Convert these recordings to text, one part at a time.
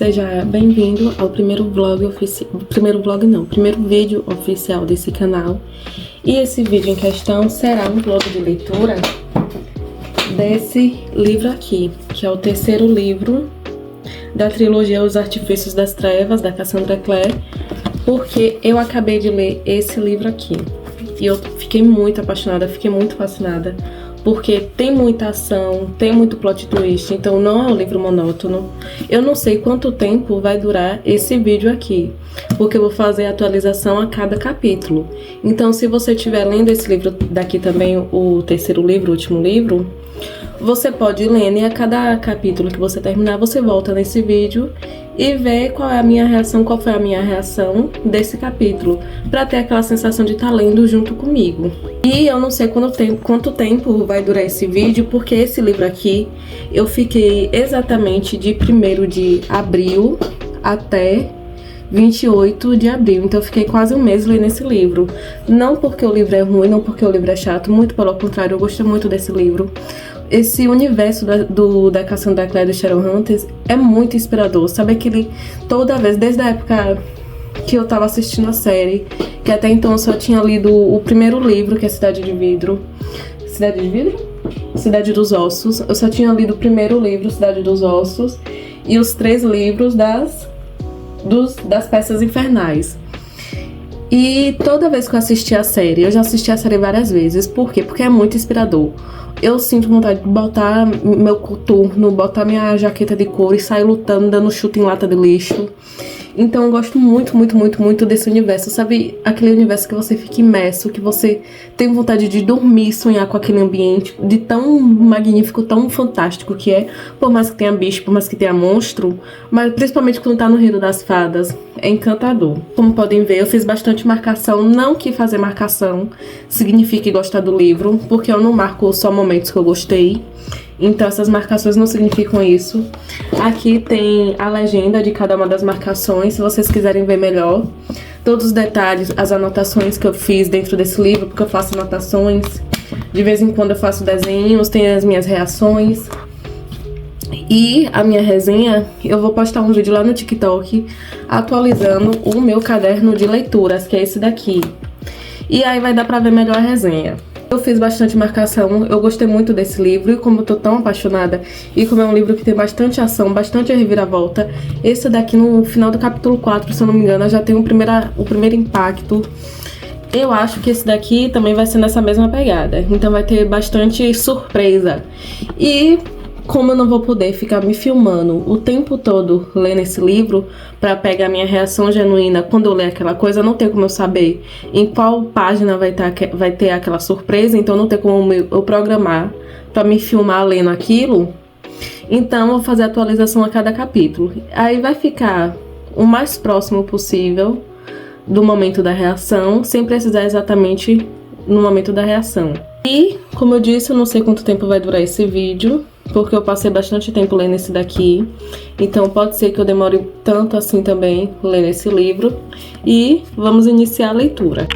Seja bem-vindo ao primeiro vídeo oficial desse canal. E esse vídeo em questão será um vlog de leitura desse livro aqui, que é o terceiro livro da trilogia Os Artifícios das Trevas, da Cassandra Clare, porque eu acabei de ler esse livro aqui. E eu fiquei muito apaixonada, fiquei muito fascinada, porque tem muita ação, tem muito plot twist, então não é um livro monótono. Eu não sei quanto tempo vai durar esse vídeo aqui, porque eu vou fazer atualização a cada capítulo. Então, se você estiver lendo esse livro daqui também, o terceiro livro, o último livro, você pode ir lendo e a cada capítulo que você terminar, você volta nesse vídeo e vê qual foi a minha reação desse capítulo, para ter aquela sensação de estar lendo junto comigo. E eu não sei quanto tempo vai durar esse vídeo, porque esse livro aqui eu fiquei exatamente de 1º de abril até 28 de abril, então eu fiquei quase um mês lendo esse livro. Não porque o livro é ruim, não porque o livro é chato, muito pelo contrário, eu gostei muito desse livro. Esse universo da Cassandra Clare do Shadowhunters é muito inspirador, sabe? Aquele, toda vez, desde a época que eu tava assistindo a série, que até então eu só tinha lido o primeiro livro, que é Cidade de Vidro. Cidade de Vidro? Cidade dos Ossos. Eu só tinha lido o primeiro livro, Cidade dos Ossos, e os 3 livros das Peças Infernais. E toda vez que eu assisti a série, eu já assisti a série várias vezes. Por quê? Porque é muito inspirador. Eu sinto vontade de botar meu coturno, botar minha jaqueta de couro e sair lutando, dando chute em lata de lixo. Então eu gosto muito, muito, muito, muito desse universo. Sabe, aquele universo que você fica imerso, que você tem vontade de dormir e sonhar com aquele ambiente, de tão magnífico, tão fantástico que é. Por mais que tenha bicho, por mais que tenha monstro, mas principalmente quando tá no Reino das Fadas, é encantador. Como podem ver, eu fiz bastante marcação. Não que fazer marcação signifique gostar do livro, porque eu não marco só momentos que eu gostei. Então essas marcações não significam isso. Aqui tem a legenda de cada uma das marcações, se vocês quiserem ver melhor. Todos os detalhes, as anotações que eu fiz dentro desse livro, porque eu faço anotações. De vez em quando eu faço desenhos, tem as minhas reações. E a minha resenha, eu vou postar um vídeo lá no TikTok atualizando o meu caderno de leituras, que é esse daqui. E aí vai dar pra ver melhor a resenha. Eu fiz bastante marcação, eu gostei muito desse livro, e como eu tô tão apaixonada, e como é um livro que tem bastante ação, bastante reviravolta, esse daqui no final do capítulo 4, se eu não me engano, já tem o primeiro impacto. Eu acho que esse daqui também vai ser nessa mesma pegada, então vai ter bastante surpresa. E como eu não vou poder ficar me filmando o tempo todo lendo esse livro para pegar minha reação genuína quando eu ler aquela coisa, não tem como eu saber em qual página vai ter aquela surpresa, então não tem como eu programar para me filmar lendo aquilo. Então eu vou fazer atualização a cada capítulo. Aí vai ficar o mais próximo possível do momento da reação, sem precisar exatamente no momento da reação. E, como eu disse, eu não sei quanto tempo vai durar esse vídeo, porque eu passei bastante tempo lendo esse daqui. Então pode ser que eu demore tanto assim também lendo esse livro. E vamos iniciar a leitura.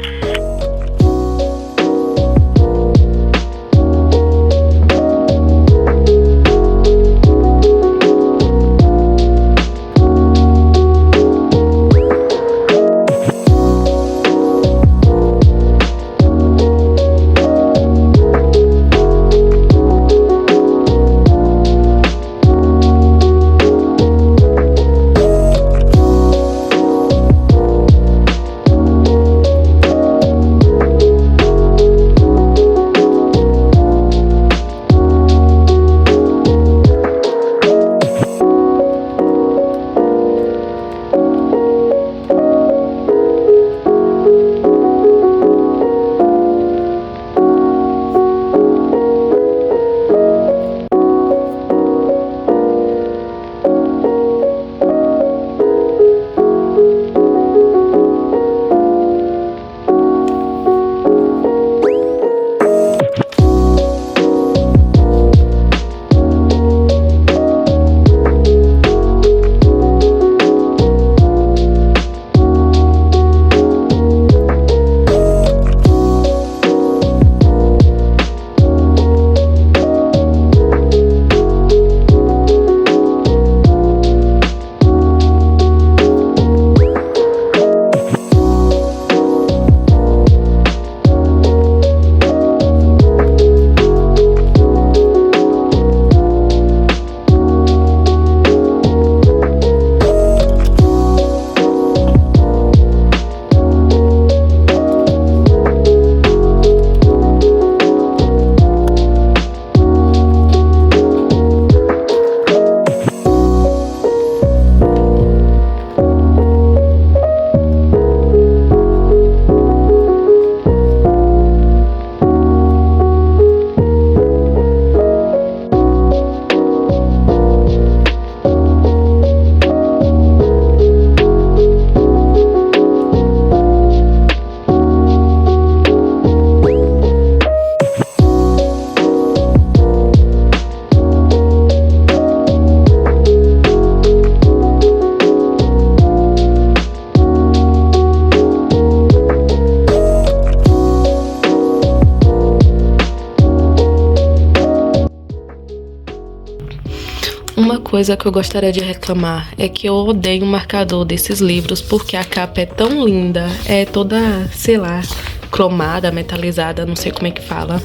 Uma coisa que eu gostaria de reclamar é que eu odeio o marcador desses livros porque a capa é tão linda, é toda, sei lá, cromada, metalizada, não sei como é que fala.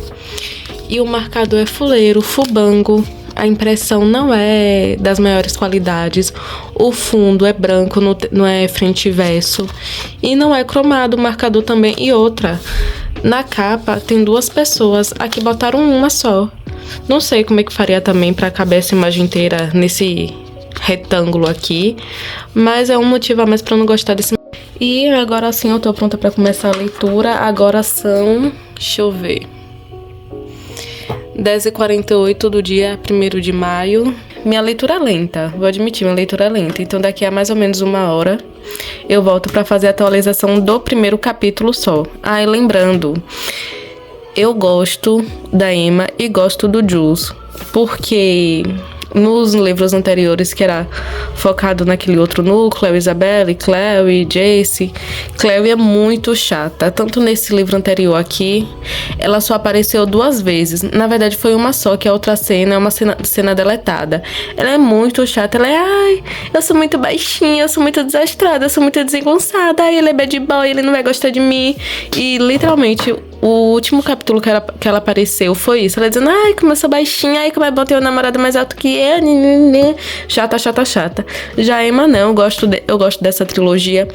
E o marcador é fuleiro, fubango, a impressão não é das maiores qualidades, o fundo é branco, não é frente e verso, e não é cromado o marcador também. E outra, na capa tem 2 pessoas, aqui botaram uma só. Não sei como é que faria também para caber essa imagem inteira nesse retângulo aqui, mas é um motivo a mais para não gostar desse. E agora sim eu tô pronta para começar a leitura. Agora são, deixa eu ver, 10h48 do dia 1º de maio. Minha leitura é lenta, vou admitir, minha leitura é lenta. Então daqui a mais ou menos 1 hora eu volto para fazer a atualização do primeiro capítulo só. Ah, e lembrando, eu gosto da Emma e gosto do Jules, porque nos livros anteriores, que era focado naquele outro núcleo, Isabelle, Chloe, Jace, Chloe é muito chata. Tanto nesse livro anterior aqui, ela só apareceu 2 vezes. Na verdade foi uma só, que a outra cena é uma cena deletada. Ela é muito chata, ela é, ai, eu sou muito baixinha, eu sou muito desastrada, eu sou muito desengonçada, ai, ele é bad boy, ele não vai gostar de mim. E literalmente o último capítulo que ela apareceu foi isso. Ela dizendo, ai, como eu sou baixinha, ai, como é bom ter um namorado mais alto que eu. Chata, chata, chata. Já a Emma não, eu gosto dessa trilogia,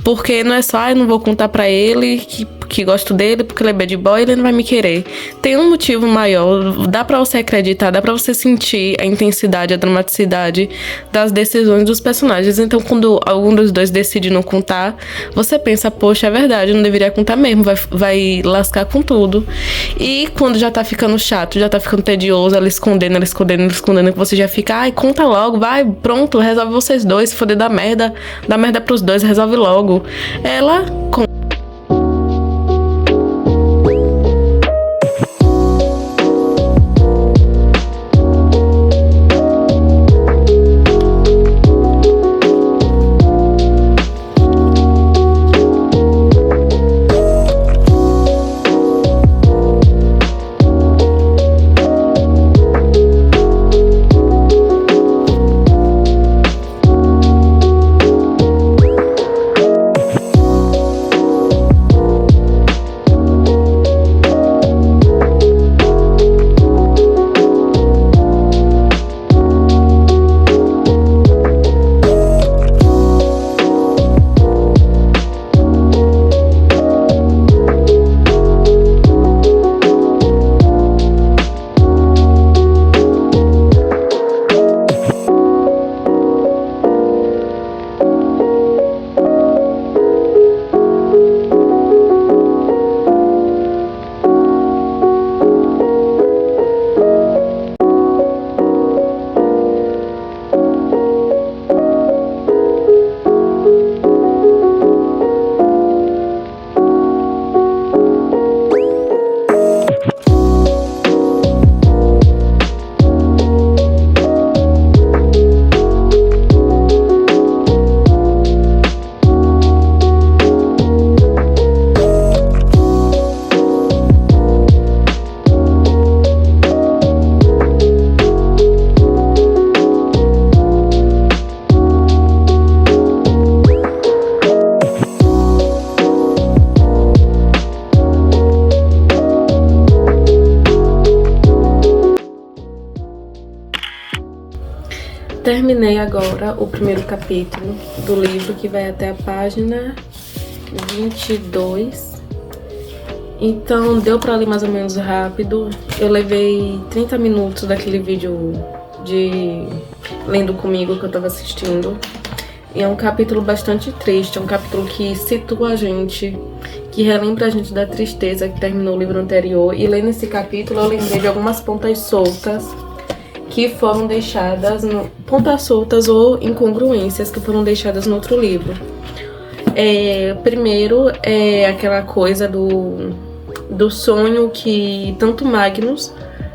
porque não é só, ai, não vou contar pra ele que gosto dele, porque ele é bad boy, ele não vai me querer. Tem um motivo maior, dá pra você acreditar, dá pra você sentir a intensidade, a dramaticidade das decisões dos personagens. Então, quando algum dos dois decide não contar, você pensa, poxa, é verdade, eu não deveria contar mesmo, vai lascar com tudo. E quando já tá ficando chato, já tá ficando tedioso, ela escondendo, que você já fica, ai, conta logo, vai, pronto, resolve vocês dois, se for dar merda pros dois, resolve logo. Ela terminei agora o primeiro capítulo do livro, que vai até a página 22. Então deu pra ler mais ou menos rápido. Eu levei 30 minutos daquele vídeo de Lendo Comigo que eu tava assistindo. E é um capítulo bastante triste, é um capítulo que situa a gente, que relembra a gente da tristeza que terminou o livro anterior. E lendo esse capítulo eu lembrei de algumas pontas soltas que foram deixadas, pontas soltas ou incongruências que foram deixadas no outro livro. Primeiro é aquela coisa do sonho que tanto Magnus,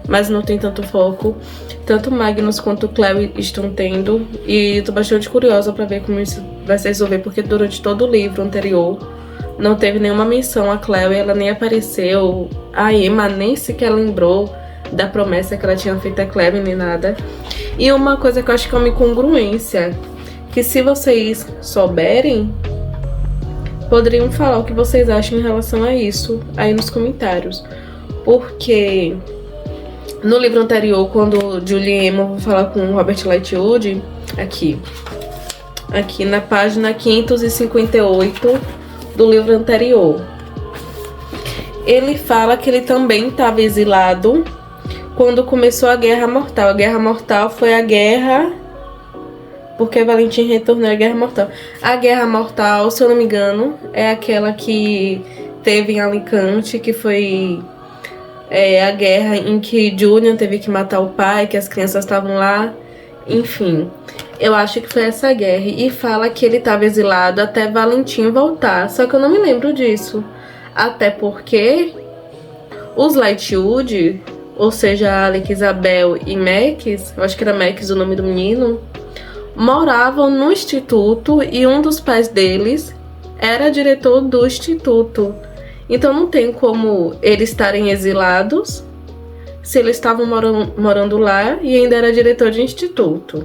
mas não tem tanto foco, tanto Magnus quanto Chloe estão tendo, e tô bastante curiosa pra ver como isso vai se resolver, porque durante todo o livro anterior não teve nenhuma menção a Chloe, ela nem apareceu, a Emma nem sequer lembrou da promessa que ela tinha feito a Cleve nem nada. E uma coisa que eu acho que é uma incongruência, que se vocês souberem, poderiam falar o que vocês acham em relação a isso aí nos comentários. Porque no livro anterior, quando Julie Emma vai falar com Robert Lightwood, aqui na página 558 do livro anterior, ele fala que ele também estava exilado quando começou a Guerra Mortal. A Guerra Mortal foi a guerra... Porque Valentim retornou à Guerra Mortal. A Guerra Mortal, se eu não me engano, é aquela que teve em Alicante, que foi a guerra em que Julian teve que matar o pai, que as crianças estavam lá. Enfim, eu acho que foi essa guerra. E fala que ele estava exilado até Valentim voltar. Só que eu não me lembro disso. Até porque os Lightwood, ou seja, Alec, Isabel e Max, eu acho que era Max o nome do menino, moravam no instituto e um dos pais deles era diretor do instituto. Então não tem como eles estarem exilados se eles estavam morando lá e ainda era diretor de instituto.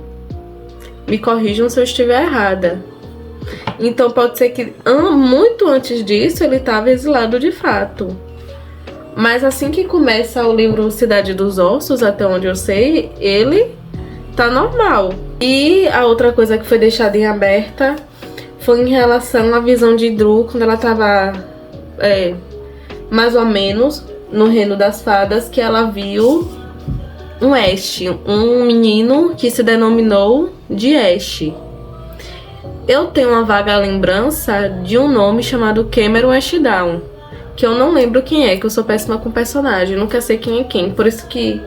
Me corrijam se eu estiver errada. Então pode ser que muito antes disso ele estava exilado de fato. Mas assim que começa o livro Cidade dos Ossos, até onde eu sei, ele tá normal. E a outra coisa que foi deixada em aberta foi em relação à visão de Dru quando ela tava mais ou menos no Reino das Fadas, que ela viu um Ash, um menino que se denominou de Ash. Eu tenho uma vaga lembrança de um nome chamado Cameron Ashdown, que eu não lembro quem é, que eu sou péssima com personagem, nunca sei quem é quem, por isso que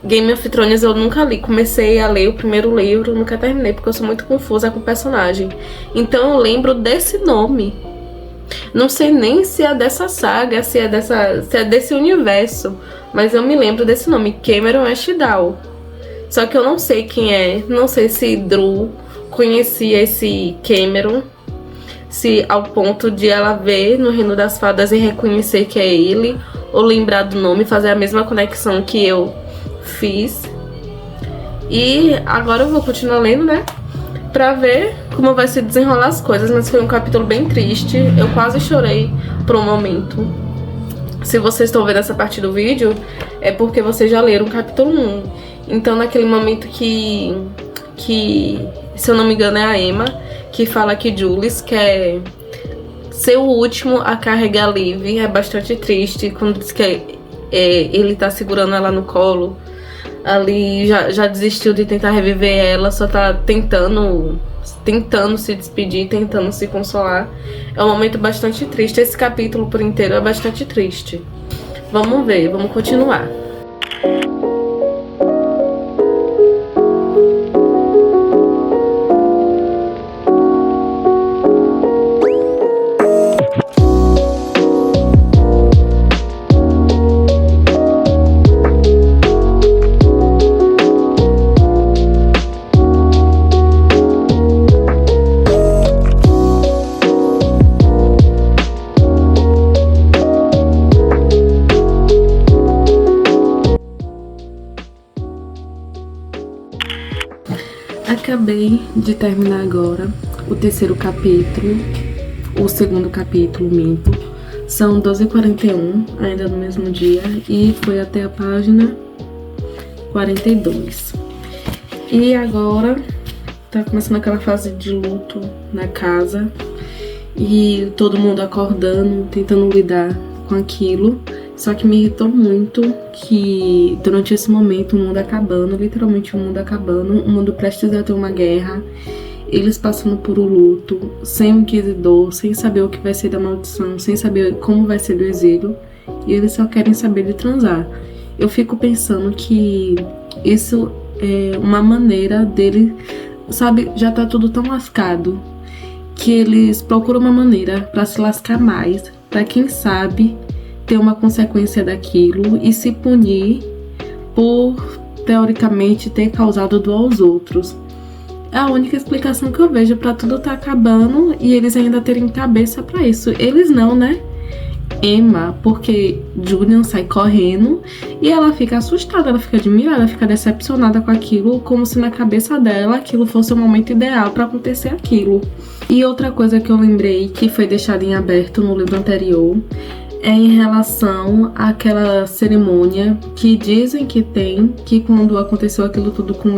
Game of Thrones eu nunca li. Comecei a ler o primeiro livro, nunca terminei, porque eu sou muito confusa com o personagem. Então eu lembro desse nome. Não sei nem se é dessa saga, se é desse universo, mas eu me lembro desse nome, Cameron Ashdown. Só que eu não sei quem é, não sei se Dru conhecia esse Cameron, se ao ponto de ela ver no Reino das Fadas e reconhecer que é ele, ou lembrar do nome, fazer a mesma conexão que eu fiz. E agora eu vou continuar lendo, né, pra ver como vai se desenrolar as coisas. Mas foi um capítulo bem triste, eu quase chorei por um momento. Se vocês estão vendo essa parte do vídeo, é porque vocês já leram o capítulo 1. Então naquele momento que se eu não me engano é a Emma que fala que Julius quer ser o último a carregar Liv, é bastante triste quando diz que ele tá segurando ela no colo. Ali já desistiu de tentar reviver ela, só tá tentando se despedir, tentando se consolar. É um momento bastante triste. Esse capítulo por inteiro é bastante triste. Vamos ver, vamos continuar. Acabei de terminar agora o terceiro capítulo, o segundo capítulo, minto. São 12h41, ainda no mesmo dia, e foi até a página 42. E agora tá começando aquela fase de luto na casa, e todo mundo acordando, tentando lidar com aquilo. Só que me irritou muito que durante esse momento o mundo acabando, literalmente o mundo acabando, o mundo prestes a ter uma guerra, eles passando por um luto, sem o inquisidor, sem saber o que vai ser da maldição, sem saber como vai ser do exílio, e eles só querem saber de transar. Eu fico pensando que isso é uma maneira dele, sabe, já tá tudo tão lascado, que eles procuram uma maneira pra se lascar mais, pra quem sabe ter uma consequência daquilo e se punir por, teoricamente, ter causado dor aos outros. É a única explicação que eu vejo pra tudo tá acabando e eles ainda terem cabeça pra isso. Eles não, né? Emma, porque Julian sai correndo e ela fica assustada, ela fica admirada, ela fica decepcionada com aquilo, como se na cabeça dela aquilo fosse o momento ideal para acontecer aquilo. E outra coisa que eu lembrei que foi deixada em aberto no livro anterior é em relação àquela cerimônia que dizem que tem, que quando aconteceu aquilo tudo com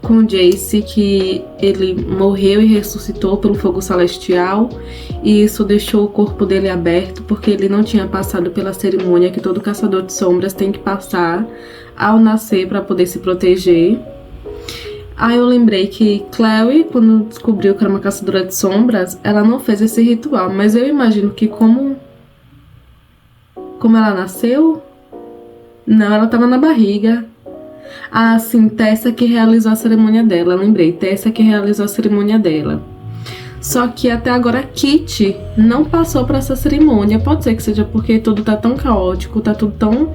com Jace, que ele morreu e ressuscitou pelo fogo celestial, e isso deixou o corpo dele aberto porque ele não tinha passado pela cerimônia que todo caçador de sombras tem que passar ao nascer para poder se proteger. Aí eu lembrei que Chloe, quando descobriu que era uma caçadora de sombras, ela não fez esse ritual, mas eu imagino que como ela nasceu? Não, ela estava na barriga. Ah, sim, Tessa que realizou a cerimônia dela, lembrei, Tessa que realizou a cerimônia dela. Só que até agora Kit não passou por essa cerimônia, pode ser que seja porque tudo tá tão caótico, tá tudo tão...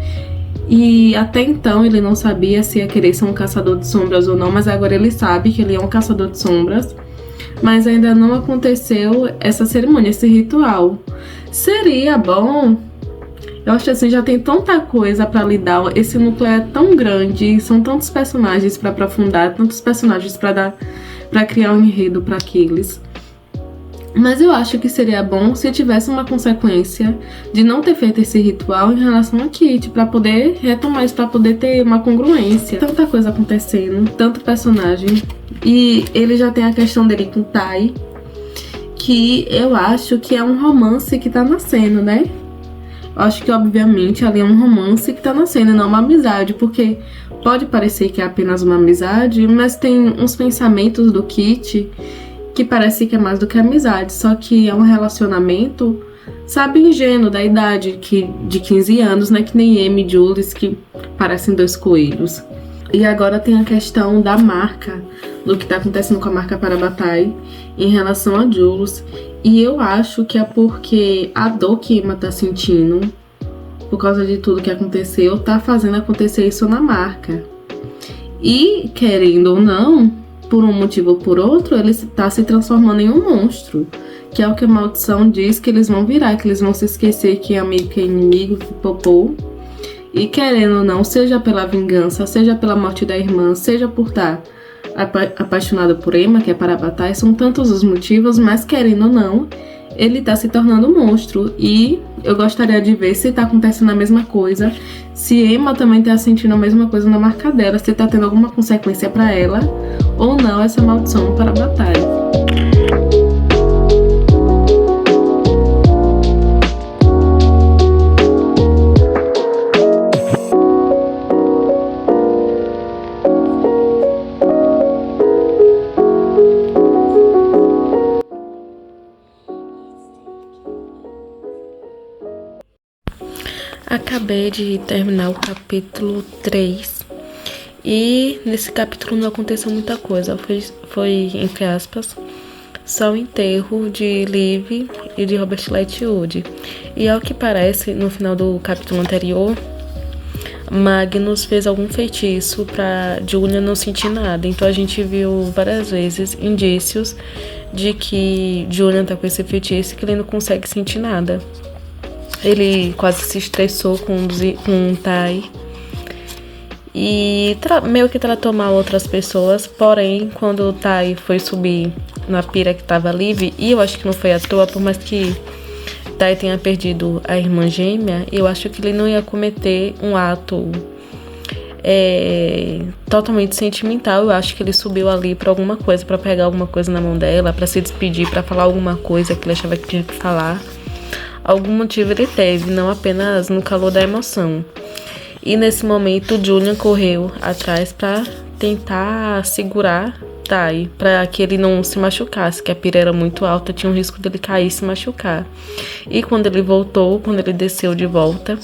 E até então ele não sabia se ia querer ser um caçador de sombras ou não, mas agora ele sabe que ele é um caçador de sombras. Mas ainda não aconteceu essa cerimônia, esse ritual. Seria bom... Eu acho assim, já tem tanta coisa pra lidar, esse núcleo é tão grande, são tantos personagens pra aprofundar, tantos personagens pra criar um enredo pra aqueles. Mas eu acho que seria bom se tivesse uma consequência de não ter feito esse ritual em relação a Kit, pra poder retomar isso, pra poder ter uma congruência. Tanta coisa acontecendo, tanto personagem. E ele já tem a questão dele com Tai, que eu acho que é um romance que tá nascendo, né? Eu acho que, obviamente, ali é um romance que tá nascendo, não uma amizade, porque pode parecer que é apenas uma amizade, mas tem uns pensamentos do Kit que parece que é mais do que amizade, só que é um relacionamento, sabe, ingênuo, da idade de 15 anos, né, que nem Amy e Jules, que parecem dois coelhos. E agora tem a questão da marca, do que tá acontecendo com a marca Parabatai em relação a Jules. E eu acho que é porque a dor que Emma tá sentindo, por causa de tudo que aconteceu, tá fazendo acontecer isso na marca. E, querendo ou não, por um motivo ou por outro, ele tá se transformando em um monstro. Que é o que a maldição diz que eles vão virar, que eles vão se esquecer que é amigo, que é inimigo, que popô. E querendo ou não, seja pela vingança, seja pela morte da irmã, seja por estar apaixonado por Emma, que é Parabatai, são tantos os motivos, mas querendo ou não, ele tá se tornando um monstro. E eu gostaria de ver se tá acontecendo a mesma coisa, se Emma também tá sentindo a mesma coisa na marca dela, se tá tendo alguma consequência pra ela ou não essa maldição Parabatai. Acabei de terminar o capítulo 3 e nesse capítulo não aconteceu muita coisa, foi entre aspas, só o enterro de Liv e de Robert Lightwood. E ao que parece, no final do capítulo anterior, Magnus fez algum feitiço pra Julian não sentir nada, então a gente viu várias vezes indícios de que Julian tá com esse feitiço e que ele não consegue sentir nada. Ele quase se estressou com Tai e meio que tratou mal outras pessoas, porém, quando o Tai foi subir na pira que tava Liv, e eu acho que não foi à toa, por mais que Tai tenha perdido a irmã gêmea, eu acho que ele não ia cometer um ato totalmente sentimental. Eu acho que ele subiu ali pra alguma coisa, pra pegar alguma coisa na mão dela, pra se despedir, pra falar alguma coisa que ele achava que tinha que falar. Algum motivo ele teve, não apenas no calor da emoção. E nesse momento, Julian correu atrás pra tentar segurar Tai, pra que ele não se machucasse, que a pira era muito alta, tinha um risco dele cair e se machucar. E quando ele voltou, quando ele desceu de volta,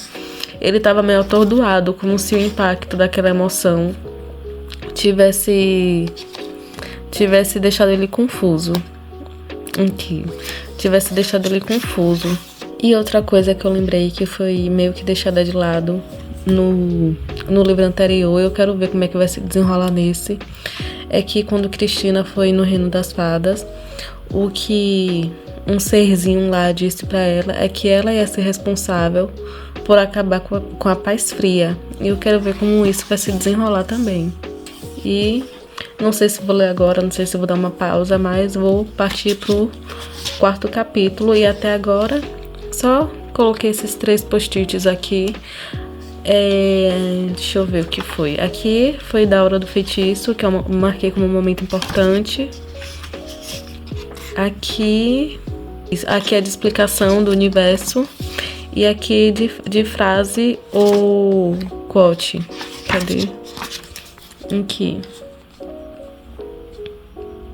ele estava meio atordoado, como se o impacto daquela emoção tivesse deixado ele confuso. Tivesse deixado ele confuso. E outra coisa que eu lembrei que foi meio que deixada de lado no livro anterior, eu quero ver como é que vai se desenrolar nesse, é que quando Cristina foi no Reino das Fadas, o que um serzinho lá disse pra ela é que ela ia ser responsável por acabar com a paz fria. E eu quero ver como isso vai se desenrolar também. E não sei se vou ler agora, não sei se vou dar uma pausa, mas vou partir pro 4º capítulo. E até agora só coloquei esses 3 post-its aqui. Deixa eu ver o que foi. Aqui foi da Hora do Feitiço, que eu marquei como um momento importante. Aqui é de explicação do universo. E aqui de frase ou quote. Cadê? Aqui.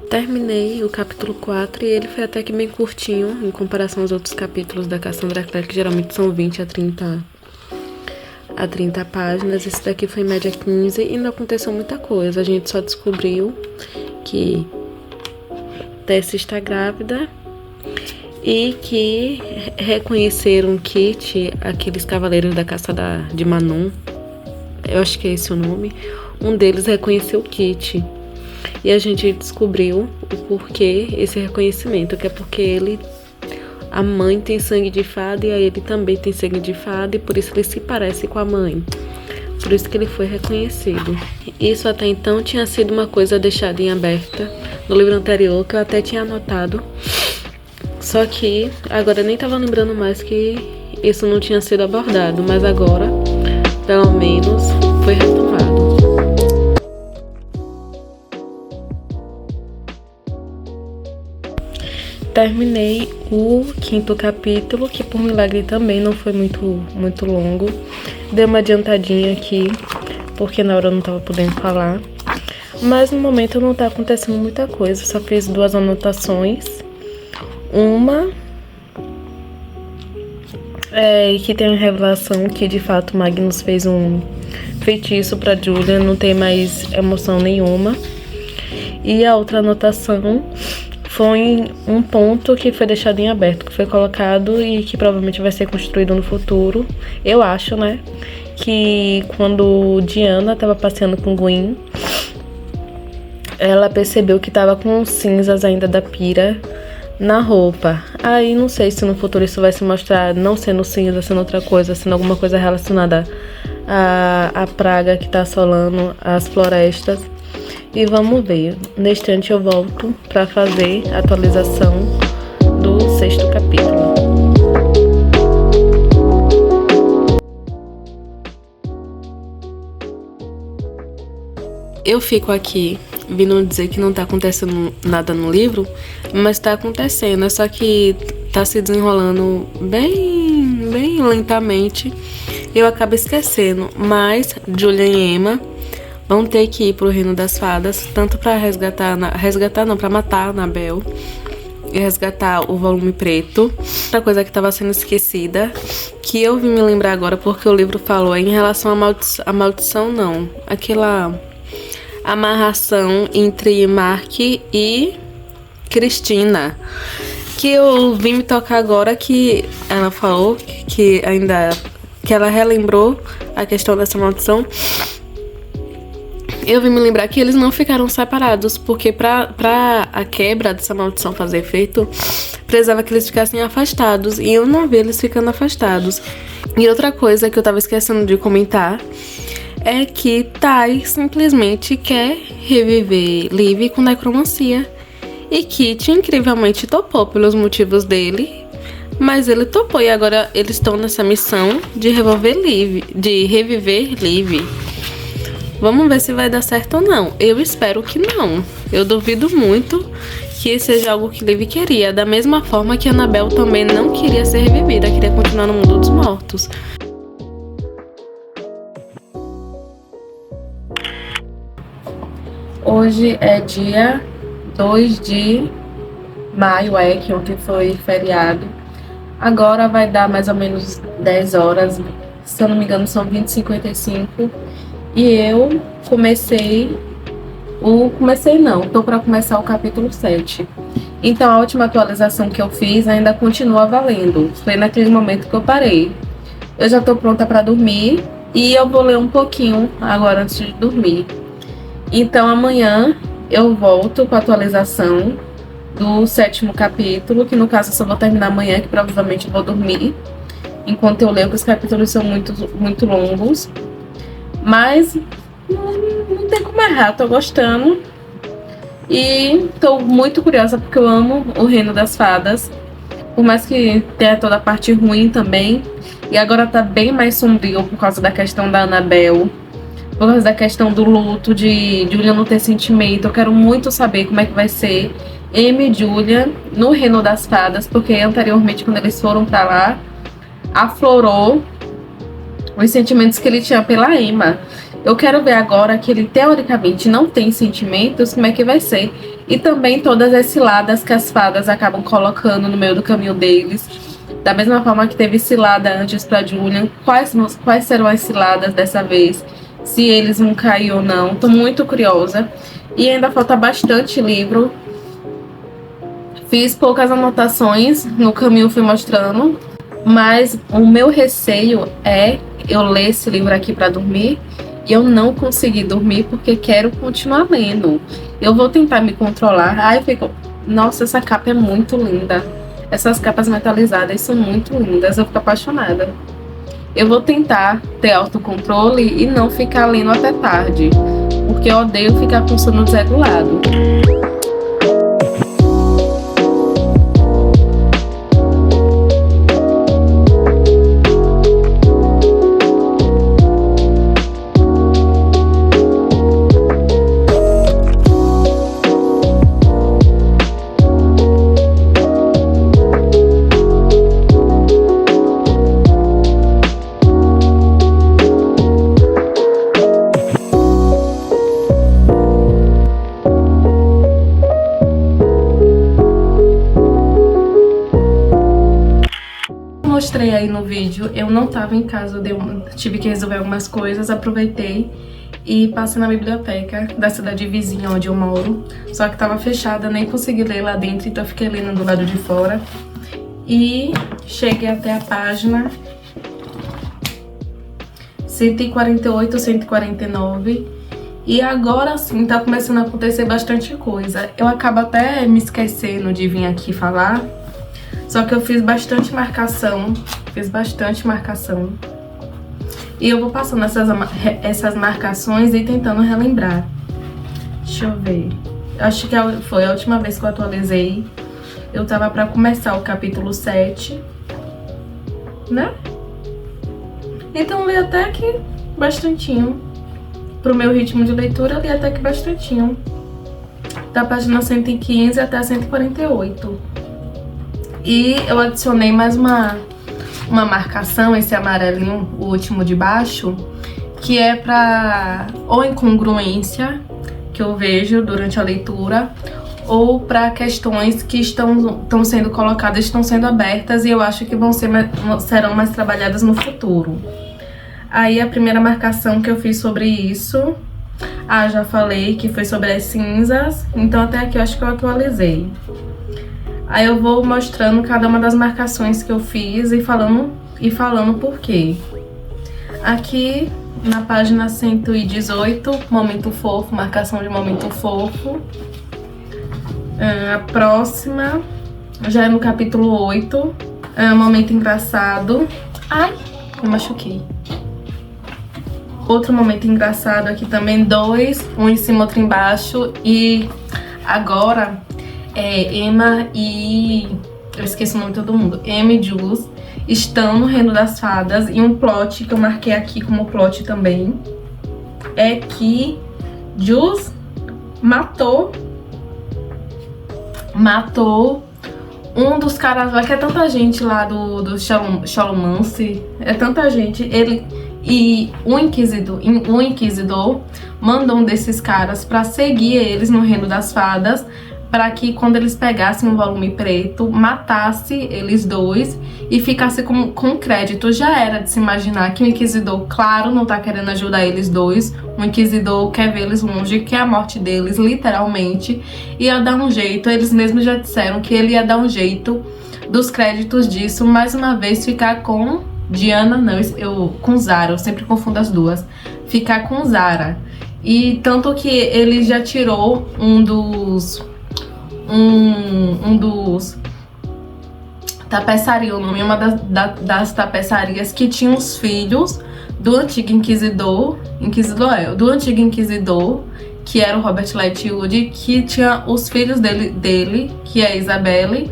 Terminei o capítulo 4 e ele foi até que bem curtinho em comparação aos outros capítulos da Cassandra Clare, que geralmente são 20 a 30 páginas. Esse daqui foi em média 15 e não aconteceu muita coisa. A gente só descobriu que Tessa está grávida e que reconheceram Kit, aqueles cavaleiros da caça de Manon. Eu acho que é esse o nome. Um deles reconheceu Kit. E a gente descobriu o porquê esse reconhecimento, que é porque a mãe tem sangue de fada e ele também tem sangue de fada, e por isso ele se parece com a mãe. Por isso que ele foi reconhecido. Isso até então tinha sido uma coisa deixada em aberta no livro anterior, que eu até tinha anotado. Só que agora eu nem estava lembrando mais que isso não tinha sido abordado, mas agora, pelo menos, foi retomado. Terminei o 5º capítulo, que por milagre também não foi muito longo. Dei uma adiantadinha aqui, porque na hora eu não tava podendo falar. Mas no momento não tá acontecendo muita coisa, só fiz 2 anotações. Uma que tem a revelação que de fato Magnus fez um feitiço pra Julia, não tem mais emoção nenhuma. E a outra anotação foi um ponto que foi deixado em aberto, que foi colocado e que provavelmente vai ser construído no futuro. Eu acho, né? Que quando Diana estava passeando com Gwen, ela percebeu que estava com cinzas ainda da pira na roupa. Aí não sei se no futuro isso vai se mostrar não sendo cinza, sendo outra coisa, sendo alguma coisa relacionada à praga que está assolando as florestas. E vamos ver. Neste instante eu volto para fazer a atualização do 6º capítulo. Eu fico aqui vindo dizer que não tá acontecendo nada no livro, mas tá acontecendo, é só que tá se desenrolando bem lentamente. Eu acabo esquecendo, mas Julia e Emma vão ter que ir pro Reino das Fadas, tanto pra pra matar a Annabelle e resgatar o volume preto. Outra coisa que tava sendo esquecida, que eu vim me lembrar agora porque o livro falou, em relação à maldição não, aquela amarração entre Mark e Cristina, que eu vim me tocar agora, que ela falou que ela relembrou a questão dessa maldição. Eu vim me lembrar que eles não ficaram separados, porque pra a quebra dessa maldição fazer efeito, precisava que eles ficassem afastados, e eu não vi eles ficando afastados. E outra coisa que eu tava esquecendo de comentar é que Tai simplesmente quer reviver Liv com necromancia. E Kit incrivelmente topou pelos motivos dele, mas ele topou e agora eles estão nessa missão de reviver Liv. Vamos ver se vai dar certo ou não. Eu espero que não. Eu duvido muito que seja algo que Liv queria. Da mesma forma que Annabelle também não queria ser revivida, queria continuar no mundo dos mortos. Hoje é dia 2 de maio, que ontem foi feriado. Agora vai dar mais ou menos 10 horas, se eu não me engano são 20h55. E eu tô para começar o capítulo 7. Então a última atualização que eu fiz ainda continua valendo. Foi naquele momento que eu parei. Eu já tô pronta para dormir e eu vou ler um pouquinho agora antes de dormir. Então amanhã eu volto com a atualização do 7º capítulo, que no caso eu só vou terminar amanhã, que provavelmente eu vou dormir enquanto eu leio, porque os capítulos são muito longos. Mas não tem como errar, tô gostando. E tô muito curiosa porque eu amo o Reino das Fadas. Por mais que tenha toda a parte ruim também. E agora tá bem mais sombrio por causa da questão da Annabelle. Por causa da questão do luto, de Julia não ter sentimento. Eu quero muito saber como é que vai ser Amy e Julia no Reino das Fadas. Porque anteriormente, quando eles foram pra lá, aflorou os sentimentos que ele tinha pela Emma. Eu quero ver agora que ele teoricamente não tem sentimentos, como é que vai ser. E também todas as ciladas que as fadas acabam colocando no meio do caminho deles. Da mesma forma que teve cilada antes para Julian, quais serão as ciladas dessa vez? Se eles vão cair ou não. Tô muito curiosa. E ainda falta bastante livro. Fiz poucas anotações, no caminho fui mostrando. Mas o meu receio é eu ler esse livro aqui para dormir e eu não conseguir dormir porque quero continuar lendo. Eu vou tentar me controlar. Ai, fico... Nossa, essa capa é muito linda. Essas capas metalizadas são muito lindas. Eu fico apaixonada. Eu vou tentar ter autocontrole e não ficar lendo até tarde, porque eu odeio ficar com sono desregulado. Mostrei aí no vídeo, eu não tava em casa, tive que resolver algumas coisas, aproveitei e passei na biblioteca da cidade vizinha onde eu moro, só que tava fechada, nem consegui ler lá dentro, então eu fiquei lendo do lado de fora e cheguei até a página 148, 149 e agora sim tá começando a acontecer bastante coisa. Eu acabo até me esquecendo de vir aqui falar. Só que eu fiz bastante marcação, e eu vou passando essas marcações e tentando relembrar. Deixa eu ver. Acho que foi a última vez que eu atualizei. Eu tava pra começar o capítulo 7, né? Então eu li até que bastantinho. Pro meu ritmo de leitura, eu li até que bastantinho. Da página 115 até a 148. E eu adicionei mais uma marcação, esse amarelinho, o último de baixo, que é para ou incongruência que eu vejo durante a leitura, ou para questões que estão sendo colocadas, estão sendo abertas e eu acho que serão mais trabalhadas no futuro. Aí a primeira marcação que eu fiz sobre isso, já falei que foi sobre as cinzas, então até aqui eu acho que eu atualizei. Aí eu vou mostrando cada uma das marcações que eu fiz e falando por quê. Aqui na página 118, momento fofo, marcação de momento fofo. A próxima já é no capítulo 8, momento engraçado. Ai, me machuquei. Outro momento engraçado aqui também, 2, um em cima, outro embaixo. E agora... Emma e... eu esqueci o nome de todo mundo. Emma e Jules estão no Reino das Fadas. E um plot que eu marquei aqui como plot também é que Jules matou um dos caras lá, que é tanta gente lá do Shalomance. É tanta gente. Ele e o Inquisidor mandou um desses caras pra seguir eles no Reino das Fadas, para que quando eles pegassem um volume preto, matasse eles dois e ficasse com crédito. Já era de se imaginar que o Inquisidor, claro, não tá querendo ajudar eles dois. O Inquisidor quer ver eles longe, quer a morte deles, literalmente. Ia dar um jeito, eles mesmos já disseram que ele ia dar um jeito dos créditos disso. Mais uma vez, ficar com Diana, não, com Zara, eu sempre confundo as duas. Ficar com Zara. E tanto que ele já tirou um um dos tapeçaria, o nome, uma das tapeçarias que tinha os filhos do antigo inquisidor, do antigo inquisidor, que era o Robert Lightwood, que tinha os filhos dele, que é Isabelle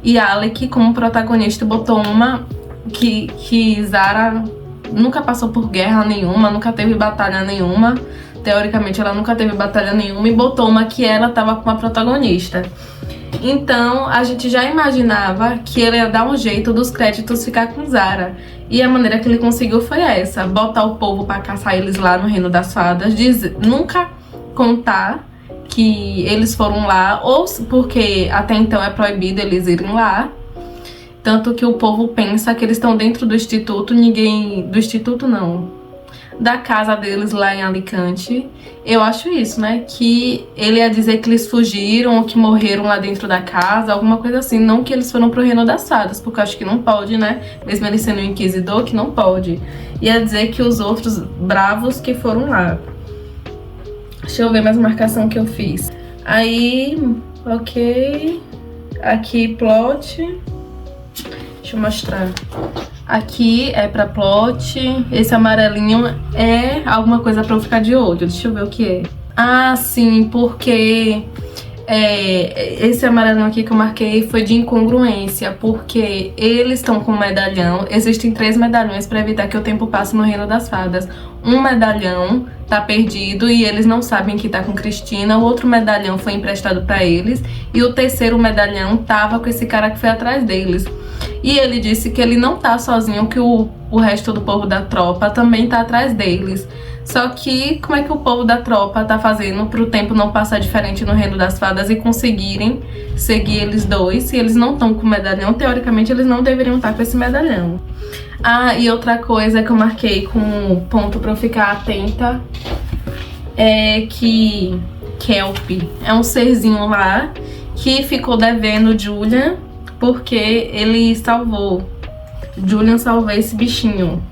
e Alec como protagonista. Botou uma que Zara nunca passou por guerra nenhuma, nunca teve batalha nenhuma. Teoricamente ela nunca teve batalha nenhuma, e botou uma que ela tava com a protagonista. Então a gente já imaginava que ele ia dar um jeito dos créditos ficar com Zara. E a maneira que ele conseguiu foi essa: botar o povo pra caçar eles lá no Reino das Fadas, nunca contar que eles foram lá, ou porque até então é proibido eles irem lá. Tanto que o povo pensa que eles estão dentro do instituto, da casa deles lá em Alicante. Eu acho isso, né? Que ele ia dizer que eles fugiram ou que morreram lá dentro da casa, alguma coisa assim. Não que eles foram pro Reino das Fadas, porque eu acho que não pode, né? Mesmo ele sendo um inquisidor, que não pode. Ia dizer que os outros bravos que foram lá. Deixa eu ver mais marcação que eu fiz. Aí, ok. Aqui, plot. Deixa eu mostrar. Aqui é pra plot. Esse amarelinho é alguma coisa pra eu ficar de olho. Deixa eu ver o que é. Ah, sim, porque esse amarelinho aqui que eu marquei foi de incongruência, porque eles estão com um medalhão. Existem 3 medalhões pra evitar que o tempo passe no Reino das Fadas. Um medalhão tá perdido e eles não sabem que tá com Cristina. O outro medalhão foi emprestado pra eles. E o terceiro medalhão tava com esse cara que foi atrás deles. E ele disse que ele não tá sozinho, que o resto do povo da tropa também tá atrás deles. Só que como é que o povo da tropa tá fazendo pro tempo não passar diferente no Reino das Fadas e conseguirem seguir eles dois? Se eles não estão com medalhão, teoricamente eles não deveriam estar com esse medalhão. Ah, e outra coisa que eu marquei com ponto pra eu ficar atenta é que Kelp é um serzinho lá que ficou devendo Julian, porque ele salvou. Julian salvou esse bichinho.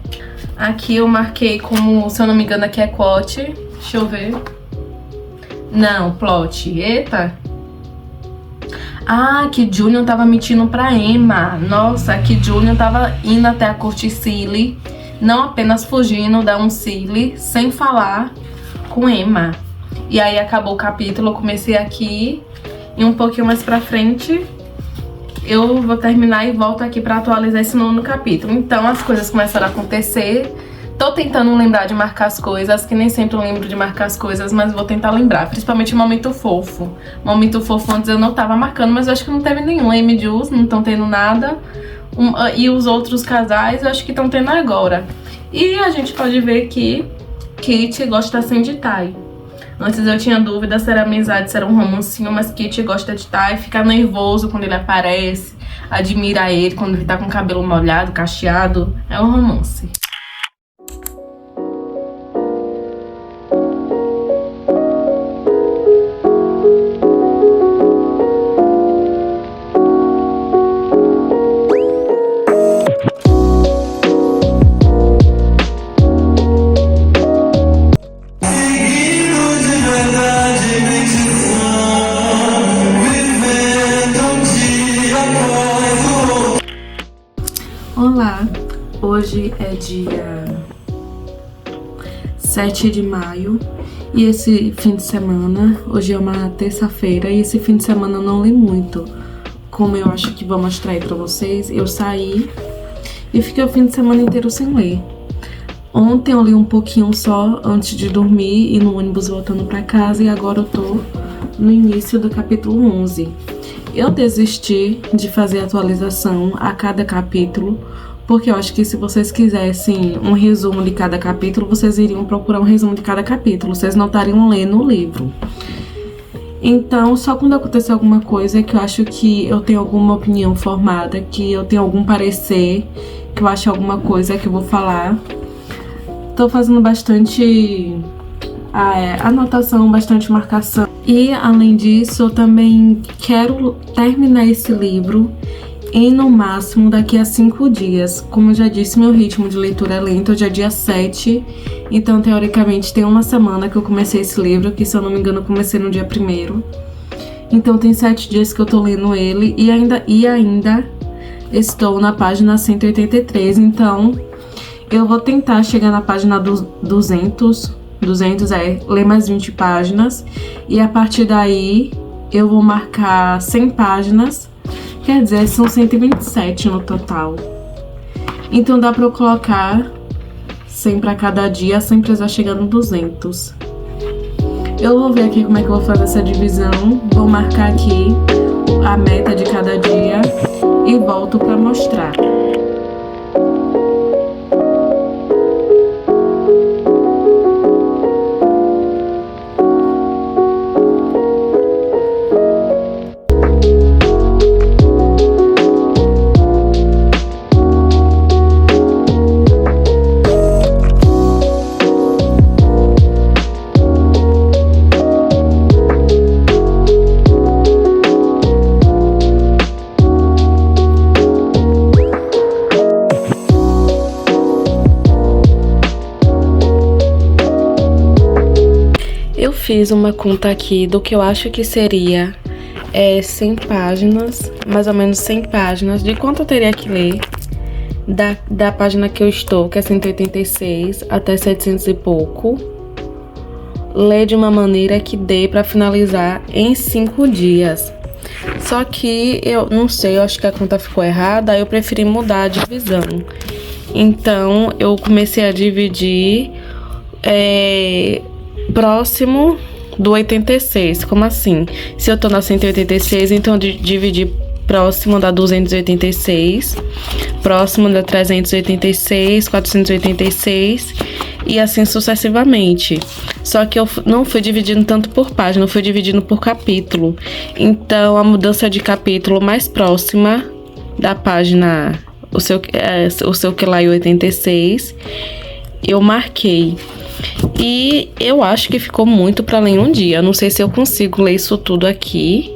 Aqui eu marquei como, se eu não me engano, aqui é quote. Deixa eu ver. Não, plot. Eita. Ah, que Julian tava mentindo pra Emma. Nossa, que Julian tava indo até a Corticile, não apenas fugindo da Uncile, sem falar com Emma. E aí acabou o capítulo, eu comecei aqui e um pouquinho mais pra frente eu vou terminar e volto aqui pra atualizar esse 9º capítulo. Então as coisas começaram a acontecer. Tô tentando lembrar de marcar as coisas, que nem sempre eu lembro de marcar as coisas, mas vou tentar lembrar. Principalmente o momento fofo. Momento fofo antes eu não tava marcando, mas eu acho que não teve nenhum. Amy e Jules não estão tendo nada. E os outros casais eu acho que estão tendo agora. E a gente pode ver que Kit gosta assim de Tai. Antes eu tinha dúvida se era amizade, se era um romancinho, mas Kit gosta de Tai, fica nervoso quando ele aparece, admira ele quando ele tá com o cabelo molhado, cacheado. É um romance. Olá, hoje é dia 7 de maio e esse fim de semana, hoje é uma terça-feira e esse fim de semana eu não li muito. Como eu acho que vou mostrar aí pra vocês, eu saí e fiquei o fim de semana inteiro sem ler. Ontem eu li um pouquinho só antes de dormir e no ônibus voltando pra casa, e agora eu tô no início do capítulo 11. Eu desisti de fazer atualização a cada capítulo, porque eu acho que se vocês quisessem um resumo de cada capítulo, vocês iriam procurar um resumo de cada capítulo, vocês não estariam lendo o livro. Então, só quando acontecer alguma coisa que eu acho que eu tenho alguma opinião formada, que eu tenho algum parecer, que eu acho alguma coisa que eu vou falar. Tô fazendo bastante anotação, bastante marcação. E, além disso, eu também quero terminar esse livro e no máximo daqui a 5 dias. Como eu já disse, meu ritmo de leitura é lento, hoje é dia 7, então teoricamente tem uma semana que eu comecei esse livro, que se eu não me engano eu comecei no dia 1º. Então tem 7 dias que eu tô lendo ele e ainda estou na página 183, então eu vou tentar chegar na página 200 ler mais 20 páginas e a partir daí eu vou marcar 100 páginas, quer dizer, são 127 no total. Então dá pra eu colocar 100 pra cada dia, sem precisar chegar no 200. Eu vou ver aqui como é que eu vou fazer essa divisão, vou marcar aqui a meta de cada dia e volto pra mostrar. Eu fiz uma conta aqui do que eu acho que seria 100 páginas, mais ou menos 100 páginas, de quanto eu teria que ler da página que eu estou, que é 186, até 700 e pouco. Ler de uma maneira que dê pra finalizar em 5 dias. Só que eu não sei, eu acho que a conta ficou errada, aí eu preferi mudar a divisão. Então eu comecei a dividir próximo do 86, como assim? Se eu tô na 186, então eu dividi próximo da 286, próximo da 386, 486 e assim sucessivamente. Só que eu não fui dividindo tanto por página, eu fui dividindo por capítulo. Então a mudança de capítulo mais próxima da página, o seu que lá é 86, eu marquei. E eu acho que ficou muito para ler em um dia. Eu não sei se eu consigo ler isso tudo aqui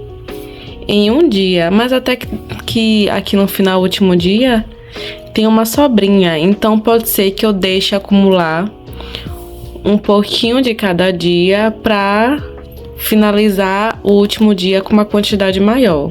em um dia, mas até que aqui no final, último dia, tem uma sobrinha. Então pode ser que eu deixe acumular um pouquinho de cada dia para finalizar o último dia com uma quantidade maior.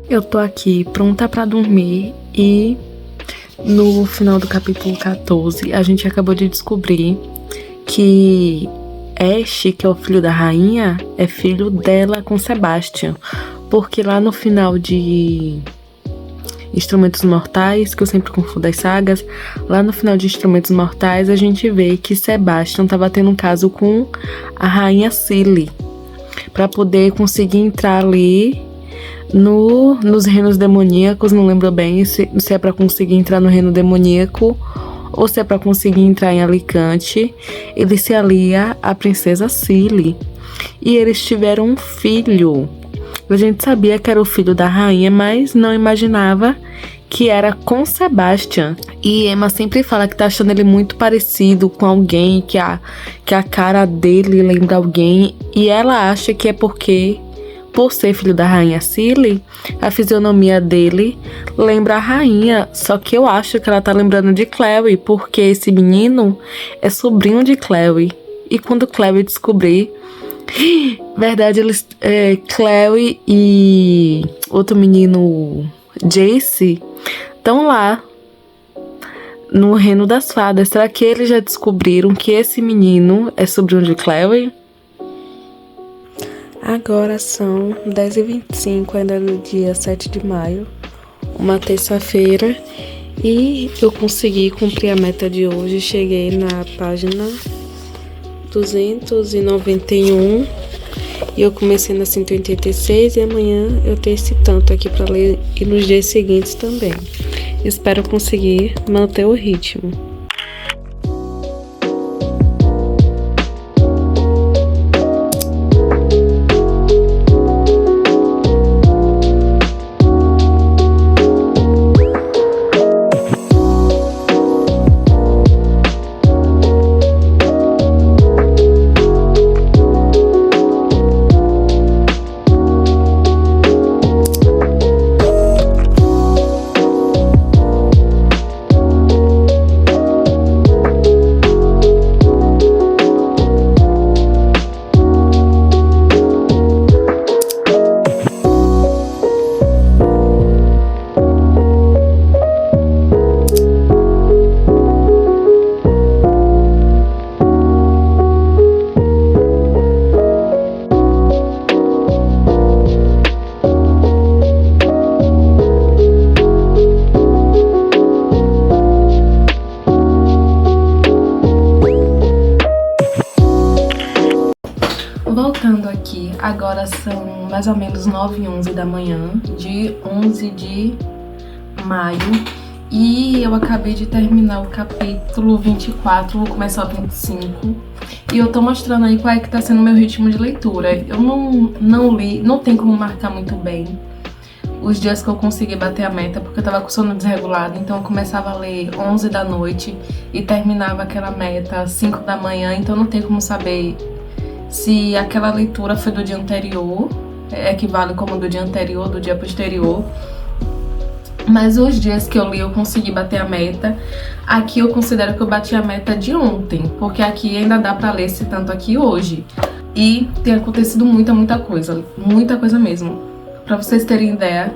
Eu tô aqui pronta pra dormir e no final do capítulo 14 a gente acabou de descobrir que Ash, que é o filho da rainha, é filho dela com Sebastian, porque lá no final de Instrumentos Mortais, que eu sempre confundo as sagas, lá no final de Instrumentos Mortais a gente vê que Sebastian tava tendo um caso com a rainha Cilly pra poder conseguir entrar ali nos reinos demoníacos. Não lembro bem se é pra conseguir entrar no reino demoníaco ou se é para conseguir entrar em Alicante, ele se alia à princesa Cilly. E eles tiveram um filho. A gente sabia que era o filho da rainha, mas não imaginava que era com Sebastian. E Emma sempre fala que tá achando ele muito parecido com alguém, que a cara dele lembra alguém. E ela acha que é porque, por ser filho da rainha Cilly, a fisionomia dele lembra a rainha. Só que eu acho que ela tá lembrando de Chloe, porque esse menino é sobrinho de Chloe. E quando Chloe descobrir... Verdade, Chloe e outro menino, Jace, estão lá no Reino das Fadas. Será que eles já descobriram que esse menino é sobrinho de Chloe? Agora são 10h25, ainda no dia 7 de maio, uma terça-feira, e eu consegui cumprir a meta de hoje. Cheguei na página 291 e eu comecei na 186 e amanhã eu tenho esse tanto aqui para ler e nos dias seguintes também. Espero conseguir manter o ritmo. Voltando aqui, agora são mais ou menos 9h11 da manhã, de 11 de maio, e eu acabei de terminar o capítulo 24, vou começar o 25, e eu tô mostrando aí qual é que tá sendo o meu ritmo de leitura. Eu não li, não tem como marcar muito bem os dias que eu consegui bater a meta, porque eu tava com sono desregulado, então eu começava a ler 11 da noite e terminava aquela meta às 5 da manhã, então não tem como saber se aquela leitura foi do dia anterior, equivale como do dia anterior, do dia posterior. Mas os dias que eu li eu consegui bater a meta. Aqui eu considero que eu bati a meta de ontem, porque aqui ainda dá pra ler esse tanto aqui hoje. E tem acontecido muita coisa mesmo. Pra vocês terem ideia,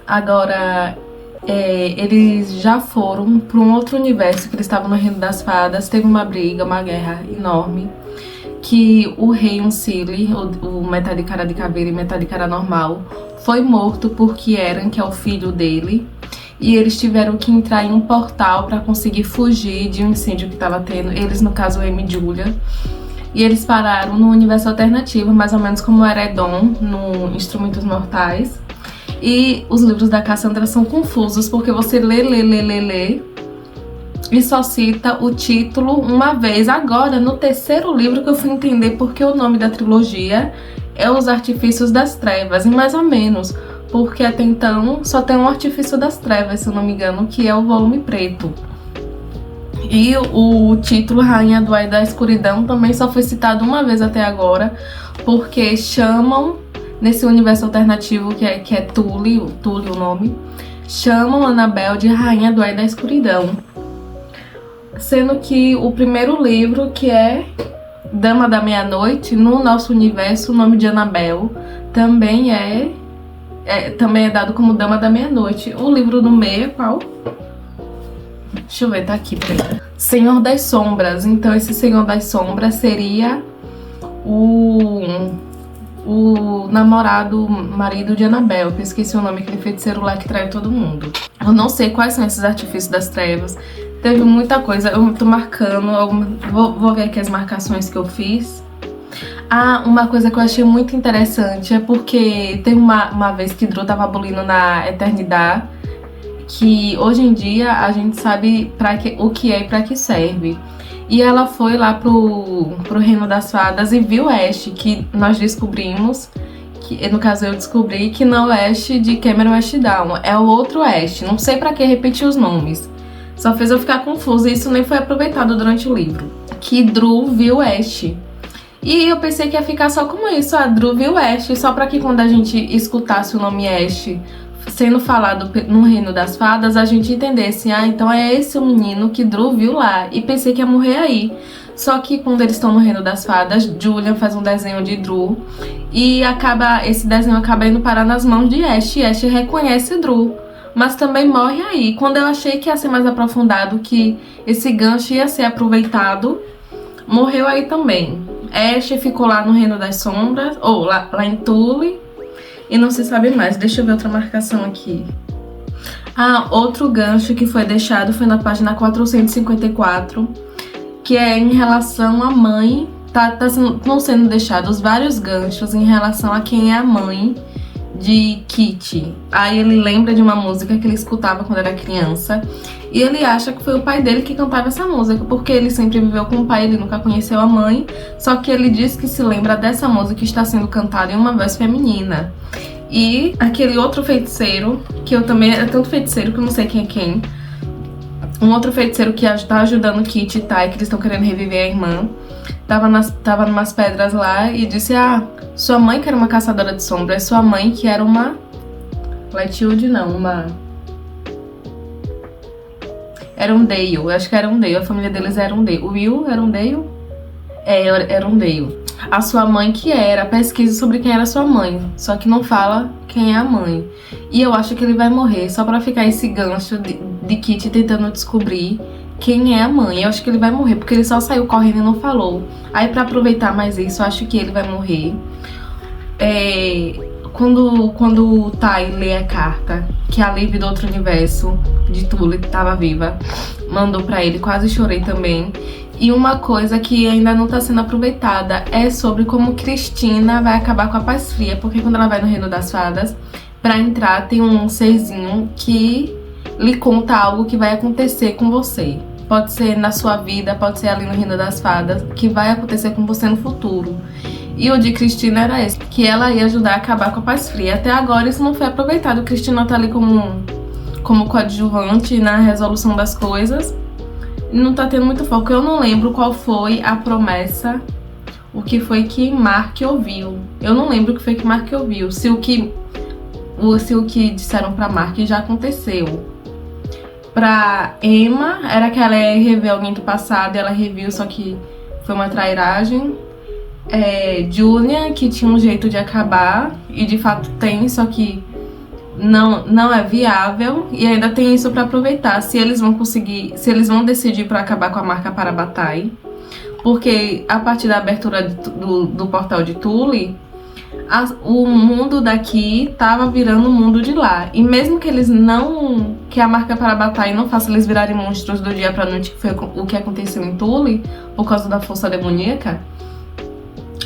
agora eles já foram pra um outro universo, que eles estavam no Reino das Fadas. Teve uma briga, uma guerra enorme, que o rei Uncili, o metade de cara de caveira e metade de cara normal, foi morto por Kieran, que é o filho dele, e eles tiveram que entrar em um portal para conseguir fugir de um incêndio que estava tendo. Eles, no caso, Amy e Julia, e eles pararam no universo alternativo, mais ou menos como era Edom, no Instrumentos Mortais. E os livros da Cassandra são confusos, porque você lê, e só cita o título uma vez. Agora, no terceiro livro que eu fui entender porque o nome da trilogia é Os Artifícios das Trevas, e mais ou menos, porque até então só tem um Artifício das Trevas, se eu não me engano, que é o volume preto. E o título Rainha do Ar e da Escuridão também só foi citado uma vez até agora, porque chamam, nesse universo alternativo que é Tully o nome, chamam Annabelle de Rainha do Ar e da Escuridão. Sendo que o primeiro livro, que é Dama da Meia-Noite, no nosso universo, o nome de Annabelle também é dado como Dama da Meia-Noite. O livro do meio é qual? Deixa eu ver, tá aqui, peraí. Senhor das Sombras. Então esse Senhor das Sombras seria o namorado, marido de Annabelle, que eu esqueci o nome, aquele feiticeiro lá que traiu todo mundo. Eu não sei quais são esses artifícios das trevas. Teve muita coisa, eu tô marcando, vou ver aqui as marcações que eu fiz. Ah, uma coisa que eu achei muito interessante é porque teve uma vez que Drew tava abolindo na Eternidade, que hoje em dia a gente sabe o que é e pra que serve. E ela foi lá pro Reino das Fadas e viu Ash, que nós descobrimos, que no caso eu descobri que não é Ash de Cameron Ashdown, é o outro Ash. Não sei pra que repetir os nomes, só fez eu ficar confusa e isso nem foi aproveitado durante o livro. Que Drew viu Ash. E eu pensei que ia ficar só como isso, a Drew viu Ash, só pra que quando a gente escutasse o nome Ash sendo falado no Reino das Fadas, a gente entendesse, então é esse o menino que Drew viu lá, e pensei que ia morrer aí. Só que quando eles estão no Reino das Fadas, Julian faz um desenho de Drew, e esse desenho acaba indo parar nas mãos de Ash, e Ash reconhece Drew, mas também morre aí. Quando eu achei que ia ser mais aprofundado, que esse gancho ia ser aproveitado, morreu aí também. Ash ficou lá no Reino das Sombras, ou lá em Tully, e não se sabe mais. Deixa eu ver outra marcação aqui. Outro gancho que foi deixado foi na página 454, que é em relação à mãe. Estão sendo deixados vários ganchos em relação a quem é a mãe de Kitty. Aí ele lembra de uma música que ele escutava quando era criança, e ele acha que foi o pai dele que cantava essa música, porque ele sempre viveu com o pai, ele nunca conheceu a mãe, só que ele diz que se lembra dessa música que está sendo cantada em uma voz feminina. E aquele outro feiticeiro, que eu também... É tanto feiticeiro que eu não sei quem é quem. Um outro feiticeiro que tá ajudando Kitty e Tai, que eles estão querendo reviver a irmã, tava numas pedras lá e disse: sua mãe que era uma caçadora de sombras, sua mãe que era uma... Lightwood não, Era um Dale, eu acho que era um Dale, a família deles era um Dale. O Will era um Dale? Era um Dale. A sua mãe que era, pesquisa sobre quem era sua mãe, só que não fala quem é a mãe. E eu acho que ele vai morrer só pra ficar esse gancho de Kitty tentando descobrir quem é a mãe. Eu acho que ele vai morrer, porque ele só saiu correndo e não falou. Aí pra aproveitar mais isso, eu acho que ele vai morrer. Quando o Tai lê a carta, que a Liv do outro universo, de Tully, que tava viva, mandou pra ele, quase chorei também. E uma coisa que ainda não tá sendo aproveitada é sobre como Cristina vai acabar com a paz fria, porque quando ela vai no Reino das Fadas, pra entrar tem um serzinho que lhe conta algo que vai acontecer com você. Pode ser na sua vida, pode ser ali no Reino das Fadas, que vai acontecer com você no futuro. E o de Cristina era esse, que ela ia ajudar a acabar com a paz fria. Até agora isso não foi aproveitado. Cristina tá ali como coadjuvante na resolução das coisas. Não tá tendo muito foco. Eu não lembro qual foi a promessa, o que foi que Mark ouviu. Eu não lembro o que foi que Mark ouviu. Se o que disseram pra Mark já aconteceu. Pra Emma, era que ela ia rever alguém do passado e ela reviu, só que foi uma trairagem. Julia, que tinha um jeito de acabar, e de fato tem, só que não é viável, e ainda tem isso pra aproveitar, se eles vão decidir pra acabar com a marca Parabatai, porque a partir da abertura do portal de Tully, o mundo daqui tava virando o mundo de lá, e mesmo que a marca Parabatai não faça eles virarem monstros do dia pra noite, que foi o que aconteceu em Tully, por causa da força demoníaca,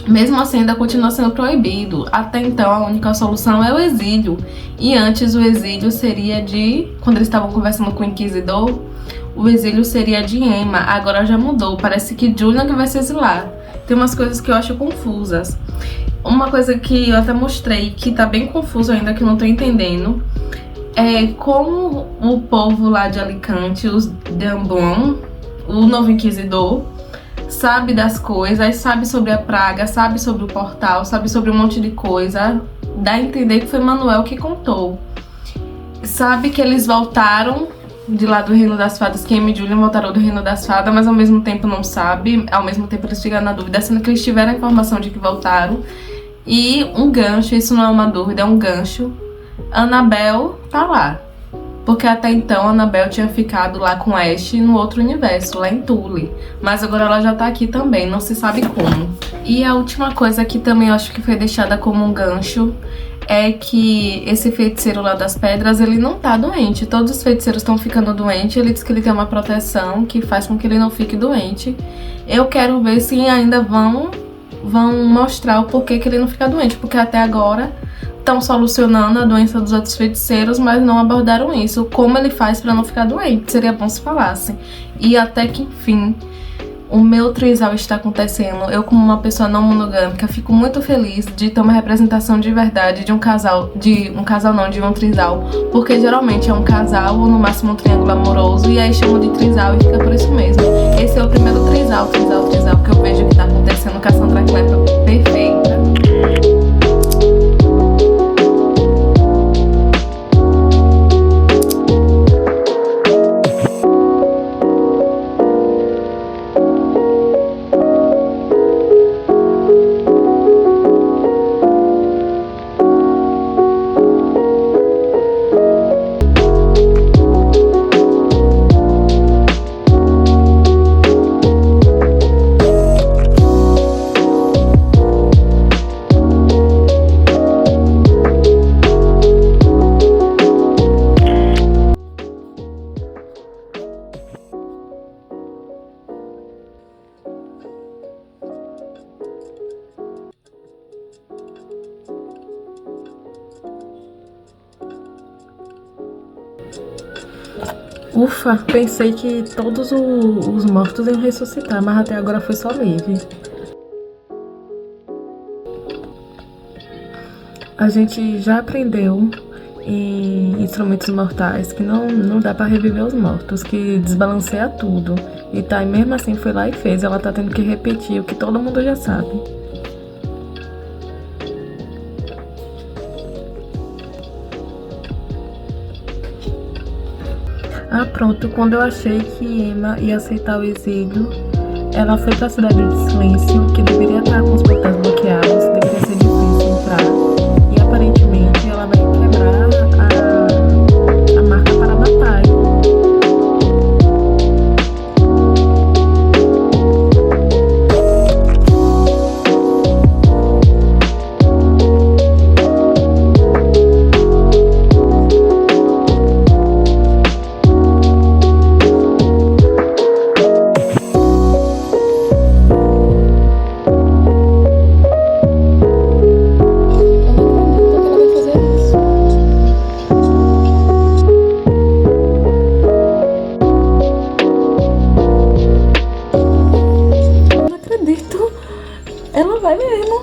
mesmo assim ainda continua sendo proibido. Até então a única solução é o exílio. E antes o exílio seria quando eles estavam conversando com o Inquisidor, o exílio seria de Emma. Agora já mudou, parece que Julian que vai se exilar. Tem umas coisas que eu acho confusas. Uma coisa que eu até mostrei, que tá bem confuso ainda, que eu não tô entendendo, é como o povo lá de Alicante, os Damblon, o novo Inquisidor, sabe das coisas, sabe sobre a praga, sabe sobre o portal, sabe sobre um monte de coisa. Dá a entender que foi Manuel que contou. Sabe que eles voltaram de lá do Reino das Fadas, que Emma e Julian voltaram do Reino das Fadas, mas ao mesmo tempo não sabe. Ao mesmo tempo eles ficam na dúvida, sendo que eles tiveram a informação de que voltaram. E um gancho, isso não é uma dúvida, é um gancho. Annabelle tá lá. Porque até então a Annabelle tinha ficado lá com Ash no outro universo, lá em Tully. Mas agora ela já tá aqui também, não se sabe como. E a última coisa que também eu acho que foi deixada como um gancho é que esse feiticeiro lá das pedras, ele não tá doente. Todos os feiticeiros estão ficando doentes. Ele diz que ele tem uma proteção que faz com que ele não fique doente. Eu quero ver se ainda vão mostrar o porquê que ele não fica doente. Porque até agora estão solucionando a doença dos outros feiticeiros, mas não abordaram isso. Como ele faz pra não ficar doente? Seria bom se falasse. E até que, enfim, o meu trisal está acontecendo. Eu, como uma pessoa não monogâmica, fico muito feliz de ter uma representação de verdade de um casal, de um trisal, porque geralmente é um casal ou no máximo um triângulo amoroso, e aí chamam de trisal e fica por isso mesmo. Esse é o primeiro trisal que eu vejo que tá acontecendo. Cassandra Clare perfeita. Ufa, pensei que todos os mortos iam ressuscitar, mas até agora foi só Liv. A gente já aprendeu em Instrumentos Mortais que não dá pra reviver os mortos, que desbalanceia tudo. E tá, e mesmo assim foi lá e fez. Ela tá tendo que repetir o que todo mundo já sabe. Ah, pronto. Quando eu achei que Emma ia aceitar o exílio, ela foi pra Cidade de Silêncio, que deveria estar com os portais bloqueados, deveria ser difícil entrar. E aparentemente ela vai quebrar a marca para a batalha. Ela vai mesmo.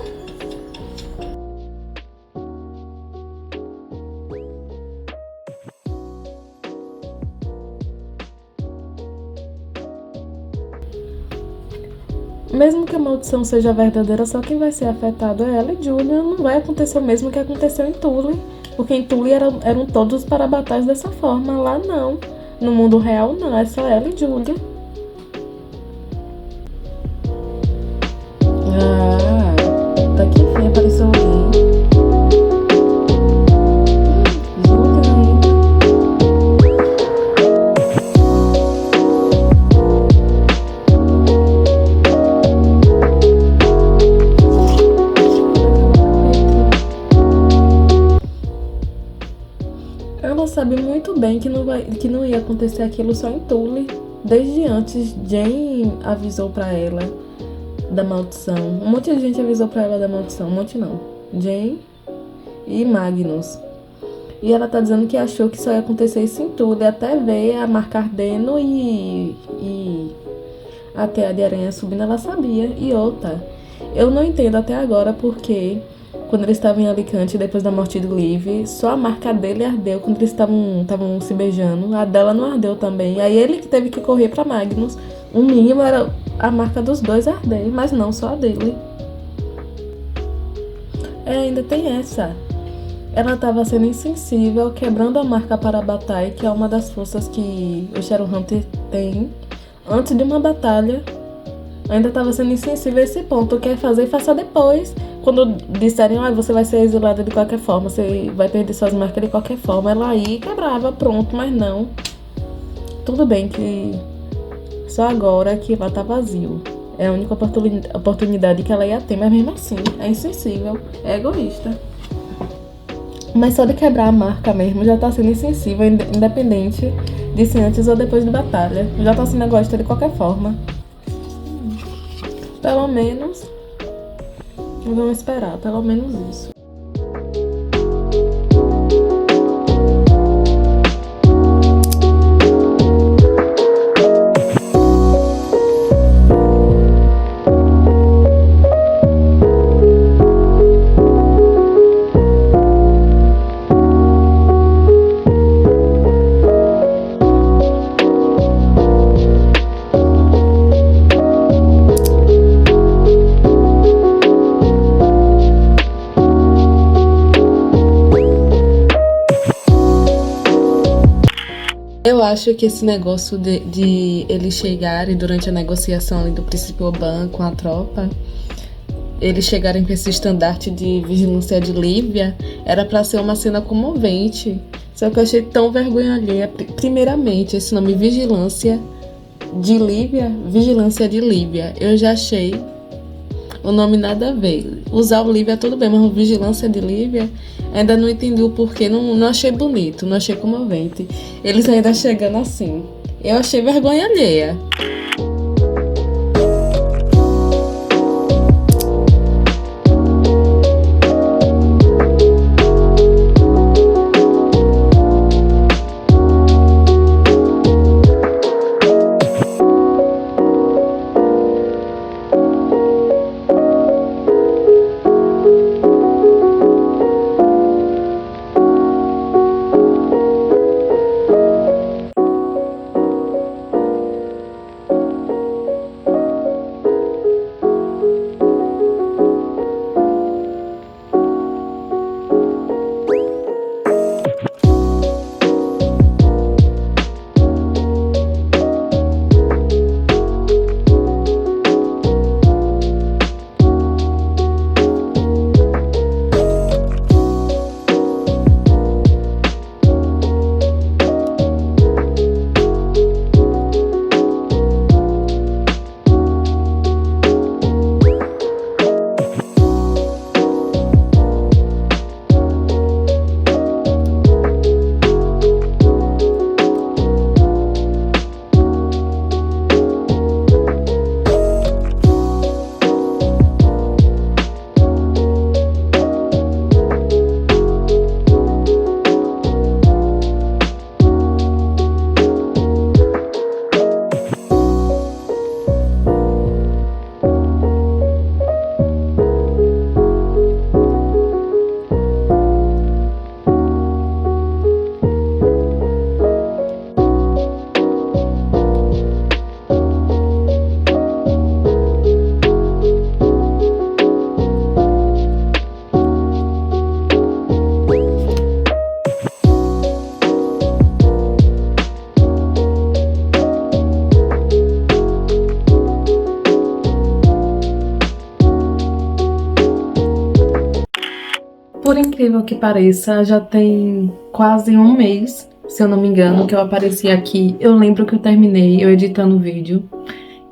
Mesmo que a maldição seja verdadeira, só quem vai ser afetado é ela e Julia. Não vai acontecer o mesmo que aconteceu em Tully. Porque em Tully eram todos para batalhas dessa forma. Lá não. No mundo real não, é só ela e Julia. Ah, tá que enfim apareceu alguém. Julia ainda. Ela sabe muito bem que não ia acontecer aquilo só em Tully. Desde antes, Jane avisou pra ela da maldição. Um monte de gente avisou pra ela da maldição. Um monte não. Jane e Magnus. E ela tá dizendo que achou que só ia acontecer isso em Tully, até ver a marca ardendo e a teia de aranha subindo, ela sabia. E outra, eu não entendo até agora porque quando eles estavam em Alicante, depois da morte do Liv, só a marca dele ardeu quando eles estavam se beijando. A dela não ardeu também. Aí ele que teve que correr pra Magnus. O mínimo era a marca dos dois arder, mas não só a dele. Ainda tem essa. Ela estava sendo insensível, quebrando a marca para a batalha, que é uma das forças que o Shadowhunter tem antes de uma batalha. Ainda estava sendo insensível a esse ponto. Quer fazer, faça depois. Quando disserem, você vai ser exilada de qualquer forma, você vai perder suas marcas de qualquer forma, ela aí quebrava, pronto, mas não. Tudo bem que só agora que lá tá vazio. É a única oportunidade que ela ia ter, mas mesmo assim, é insensível, é egoísta. Mas só de quebrar a marca mesmo já tá sendo insensível, independente de se antes ou depois de batalha. Já tá sendo egoísta de qualquer forma. Pelo menos, vamos esperar, pelo menos isso. Eu acho que esse negócio de eles chegarem durante a negociação ali do príncipe Oban com a tropa, eles chegarem com esse estandarte de vigilância de Lívia, era pra ser uma cena comovente. Só que eu achei tão vergonha alheia. Primeiramente, esse nome Vigilância de Lívia, eu já achei o nome nada a ver. Usar o Lívia tudo bem, mas o Vigilância de Lívia, ainda não entendi o porquê, não achei bonito, não achei comovente. Eles ainda chegando assim. Eu achei vergonha alheia. Por incrível que pareça, já tem quase um mês, se eu não me engano, que eu apareci aqui. Eu lembro que eu terminei eu editando o vídeo,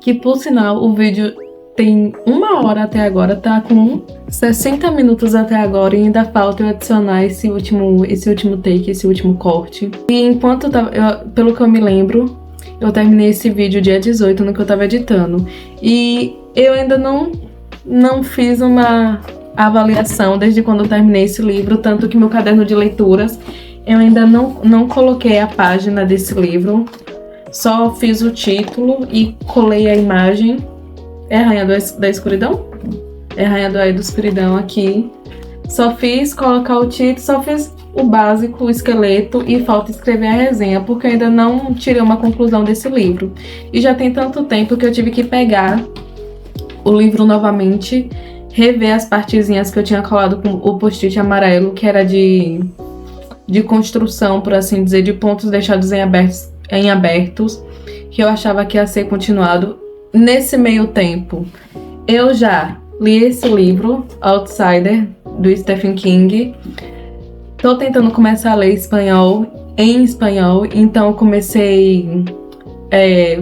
que por sinal o vídeo tem 1 hora até agora, tá com 60 minutos até agora e ainda falta eu adicionar esse último take, esse último corte. E enquanto pelo que eu me lembro, eu terminei esse vídeo dia 18 no que eu tava editando. E eu ainda não fiz uma avaliação desde quando eu terminei esse livro, tanto que meu caderno de leituras eu ainda não coloquei a página desse livro, só fiz o título e colei a imagem. É a Rainha da Escuridão? É a Rainha da Escuridão aqui. Só fiz colocar o título, só fiz o básico, o esqueleto, e falta escrever a resenha, porque eu ainda não tirei uma conclusão desse livro. E já tem tanto tempo que eu tive que pegar o livro novamente, rever as partezinhas que eu tinha colado com o post-it amarelo, que era de construção, por assim dizer, de pontos deixados em abertos, que eu achava que ia ser continuado. Nesse meio tempo, eu já li esse livro, Outsider, do Stephen King. Tô tentando começar a ler em espanhol, então eu comecei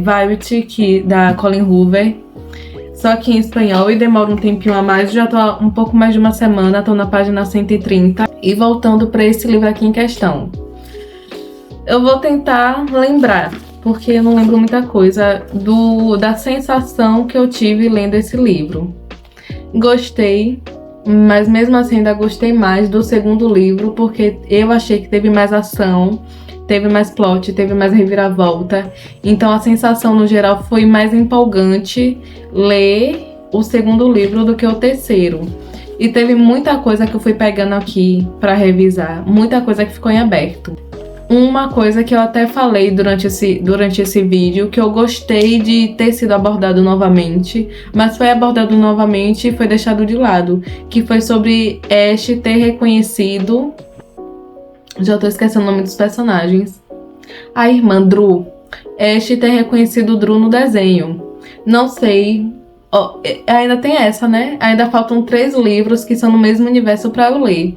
Variety, da Colin Hoover, só que em espanhol, e demora um tempinho a mais. Já tô um pouco mais de uma semana, tô na página 130. E voltando para esse livro aqui em questão, eu vou tentar lembrar, porque eu não lembro muita coisa da sensação que eu tive lendo esse livro. Gostei, mas mesmo assim ainda gostei mais do segundo livro, porque eu achei que teve mais ação, teve mais plot, teve mais reviravolta. Então a sensação no geral foi mais empolgante ler o segundo livro do que o terceiro. E teve muita coisa que eu fui pegando aqui pra revisar, muita coisa que ficou em aberto. Uma coisa que eu até falei durante esse vídeo, que eu gostei de ter sido abordado novamente, mas foi abordado novamente e foi deixado de lado, que foi sobre Ash ter reconhecido... Já tô esquecendo o nome dos personagens. A irmã Drew, Ash ter reconhecido o Drew no desenho. Não sei. Ainda tem essa, né? Ainda faltam 3 livros que são no mesmo universo pra eu ler.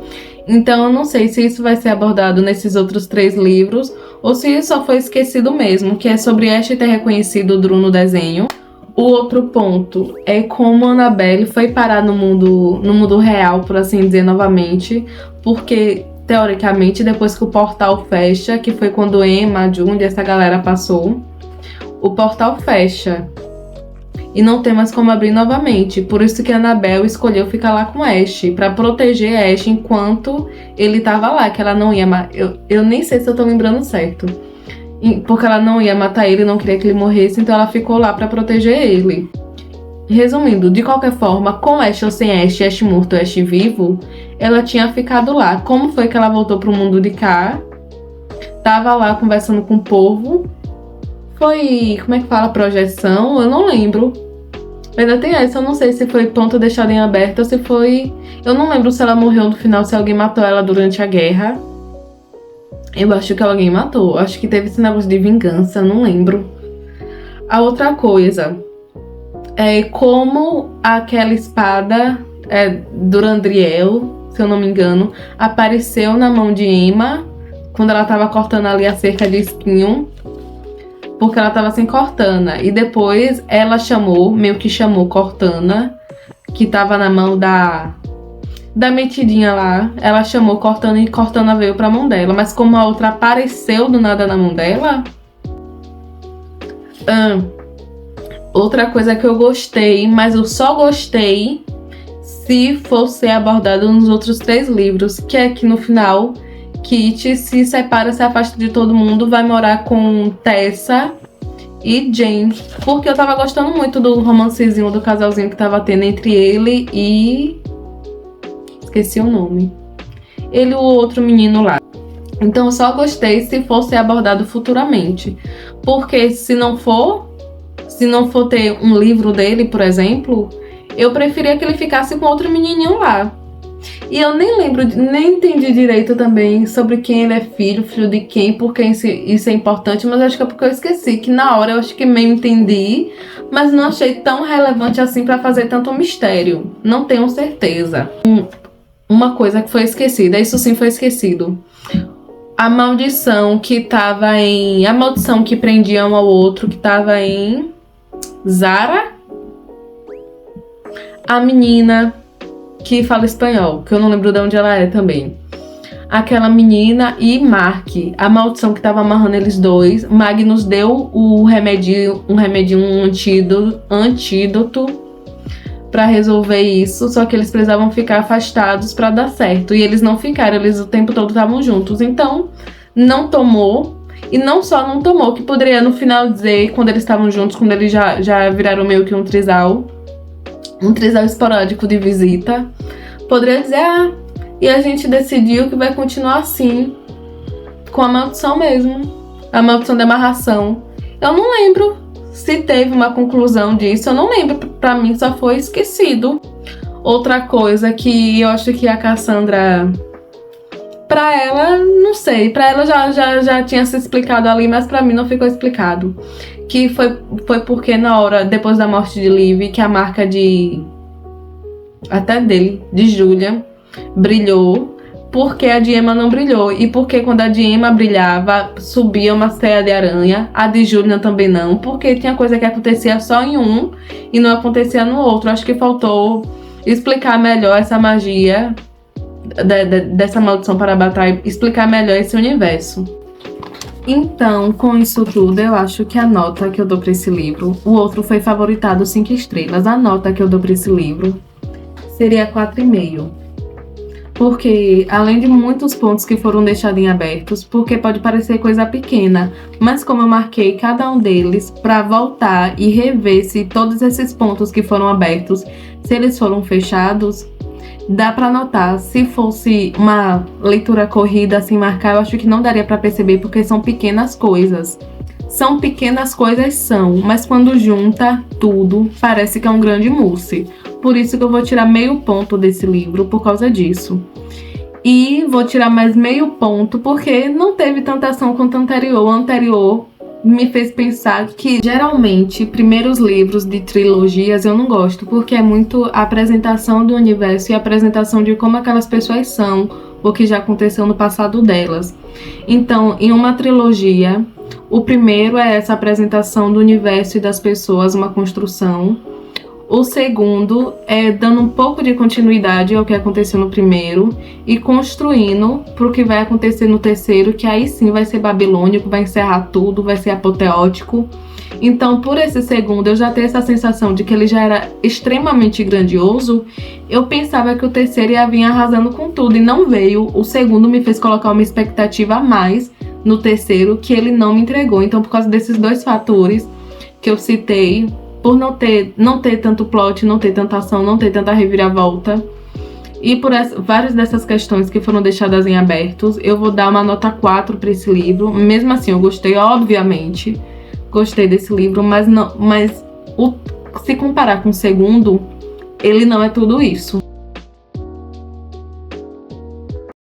Então eu não sei se isso vai ser abordado nesses outros 3 livros ou se só foi esquecido mesmo, que é sobre Ash ter reconhecido o Drew no desenho. O outro ponto é como a Annabelle foi parar no mundo real, por assim dizer, novamente, porque, teoricamente, depois que o portal fecha, que foi quando Emma, June, essa galera passou, o portal fecha e não tem mais como abrir novamente. Por isso que a Annabelle escolheu ficar lá com Ash, pra proteger Ash enquanto ele tava lá, que ela não ia... Eu nem sei se eu tô lembrando certo. Porque ela não ia matar ele, não queria que ele morresse, então ela ficou lá pra proteger ele. Resumindo, de qualquer forma, com Ash ou sem Ash, Ash morto ou Ash vivo, ela tinha ficado lá. Como foi que ela voltou pro mundo de cá? Tava lá conversando com o povo. Foi, como é que fala, projeção? Eu não lembro. Ainda tem essa, eu não sei se foi ponto deixado em aberto ou se foi... Eu não lembro se ela morreu no final, se alguém matou ela durante a guerra. Eu acho que alguém matou. Acho que teve esse negócio de vingança, não lembro. A outra coisa é como aquela espada Durandriel, se eu não me engano, apareceu na mão de Emma quando ela tava cortando ali a cerca de espinho, porque ela tava sem Cortana. E depois ela meio que chamou Cortana, que tava na mão da metidinha lá, ela chamou Cortana e Cortana veio pra mão dela. Mas como a outra apareceu do nada na mão dela... outra coisa que eu gostei, mas eu só gostei se for ser abordado nos outros 3 livros, que é que no final Kit se separa, se afasta de todo mundo, vai morar com Tessa e Jane. Porque eu tava gostando muito do romancezinho, do casalzinho que tava tendo entre ele e... esqueci o nome. Ele e o outro menino lá. Então eu só gostei se fosse abordado futuramente. Porque se não for ter um livro dele, por exemplo, eu preferia que ele ficasse com outro menininho lá. E eu nem lembro, nem entendi direito também sobre quem ele é filho de quem, porque isso é importante, mas acho que é porque eu esqueci, que na hora eu acho que meio entendi, mas não achei tão relevante assim pra fazer tanto mistério. Não tenho certeza. Uma coisa que foi esquecida, isso sim foi esquecido. A maldição que tava em... A maldição que prendia um ao outro, que tava em... Zara? A menina que fala espanhol, que eu não lembro de onde ela é também. Aquela menina e Mark. A maldição que tava amarrando eles dois. Magnus deu um antídoto pra resolver isso, só que eles precisavam ficar afastados pra dar certo. E eles não ficaram, eles o tempo todo estavam juntos. Então, não tomou. E não só não tomou, que poderia no final dizer, quando eles estavam juntos, quando eles já viraram meio que um trisal esporádico de visita, poderia dizer, e a gente decidiu que vai continuar assim, com a maldição mesmo, a maldição da amarração. Eu não lembro se teve uma conclusão disso, eu não lembro, pra mim só foi esquecido. Outra coisa que eu acho que a Cassandra... Pra ela, não sei, pra ela já tinha se explicado ali, mas pra mim não ficou explicado. Que foi porque na hora, depois da morte de Liv, que a marca de Julia, brilhou, porque a de Emma não brilhou. E porque quando a de Emma brilhava, subia uma teia de aranha, a de Julia também não, porque tinha coisa que acontecia só em um e não acontecia no outro. Acho que faltou explicar melhor essa magia dessa maldição para a batalha, explicar melhor esse universo. Então, com isso tudo, eu acho que a nota que eu dou para esse livro, o outro foi favoritado 5 estrelas, a nota que eu dou para esse livro seria 4,5. Porque, além de muitos pontos que foram deixados em abertos, porque pode parecer coisa pequena, mas como eu marquei cada um deles para voltar e rever se todos esses pontos que foram abertos, se eles foram fechados, dá pra notar. Se fosse uma leitura corrida assim marcar, eu acho que não daria pra perceber, porque são pequenas coisas. São pequenas coisas, mas quando junta tudo, parece que é um grande mousse. Por isso que eu vou tirar meio ponto desse livro, por causa disso. E vou tirar mais meio ponto, porque não teve tanta ação quanto o anterior. O anterior me fez pensar que, geralmente, primeiros livros de trilogias eu não gosto, porque é muito a apresentação do universo e a apresentação de como aquelas pessoas são, o que já aconteceu no passado delas. Então, em uma trilogia, o primeiro é essa apresentação do universo e das pessoas, uma construção. O segundo é dando um pouco de continuidade ao que aconteceu no primeiro e construindo para o que vai acontecer no terceiro, que aí sim vai ser babilônico, vai encerrar tudo, vai ser apoteótico. Então, por esse segundo, eu já tenho essa sensação de que ele já era extremamente grandioso. Eu pensava que o terceiro ia vir arrasando com tudo e não veio. O segundo me fez colocar uma expectativa a mais no terceiro, que ele não me entregou. Então, por causa desses dois fatores que eu citei, por não ter tanto plot, não ter tanta ação, não ter tanta reviravolta, e por várias dessas questões que foram deixadas em abertos, eu vou dar uma nota 4 para esse livro. Mesmo assim, eu gostei, obviamente, gostei desse livro, mas se comparar com o segundo, ele não é tudo isso.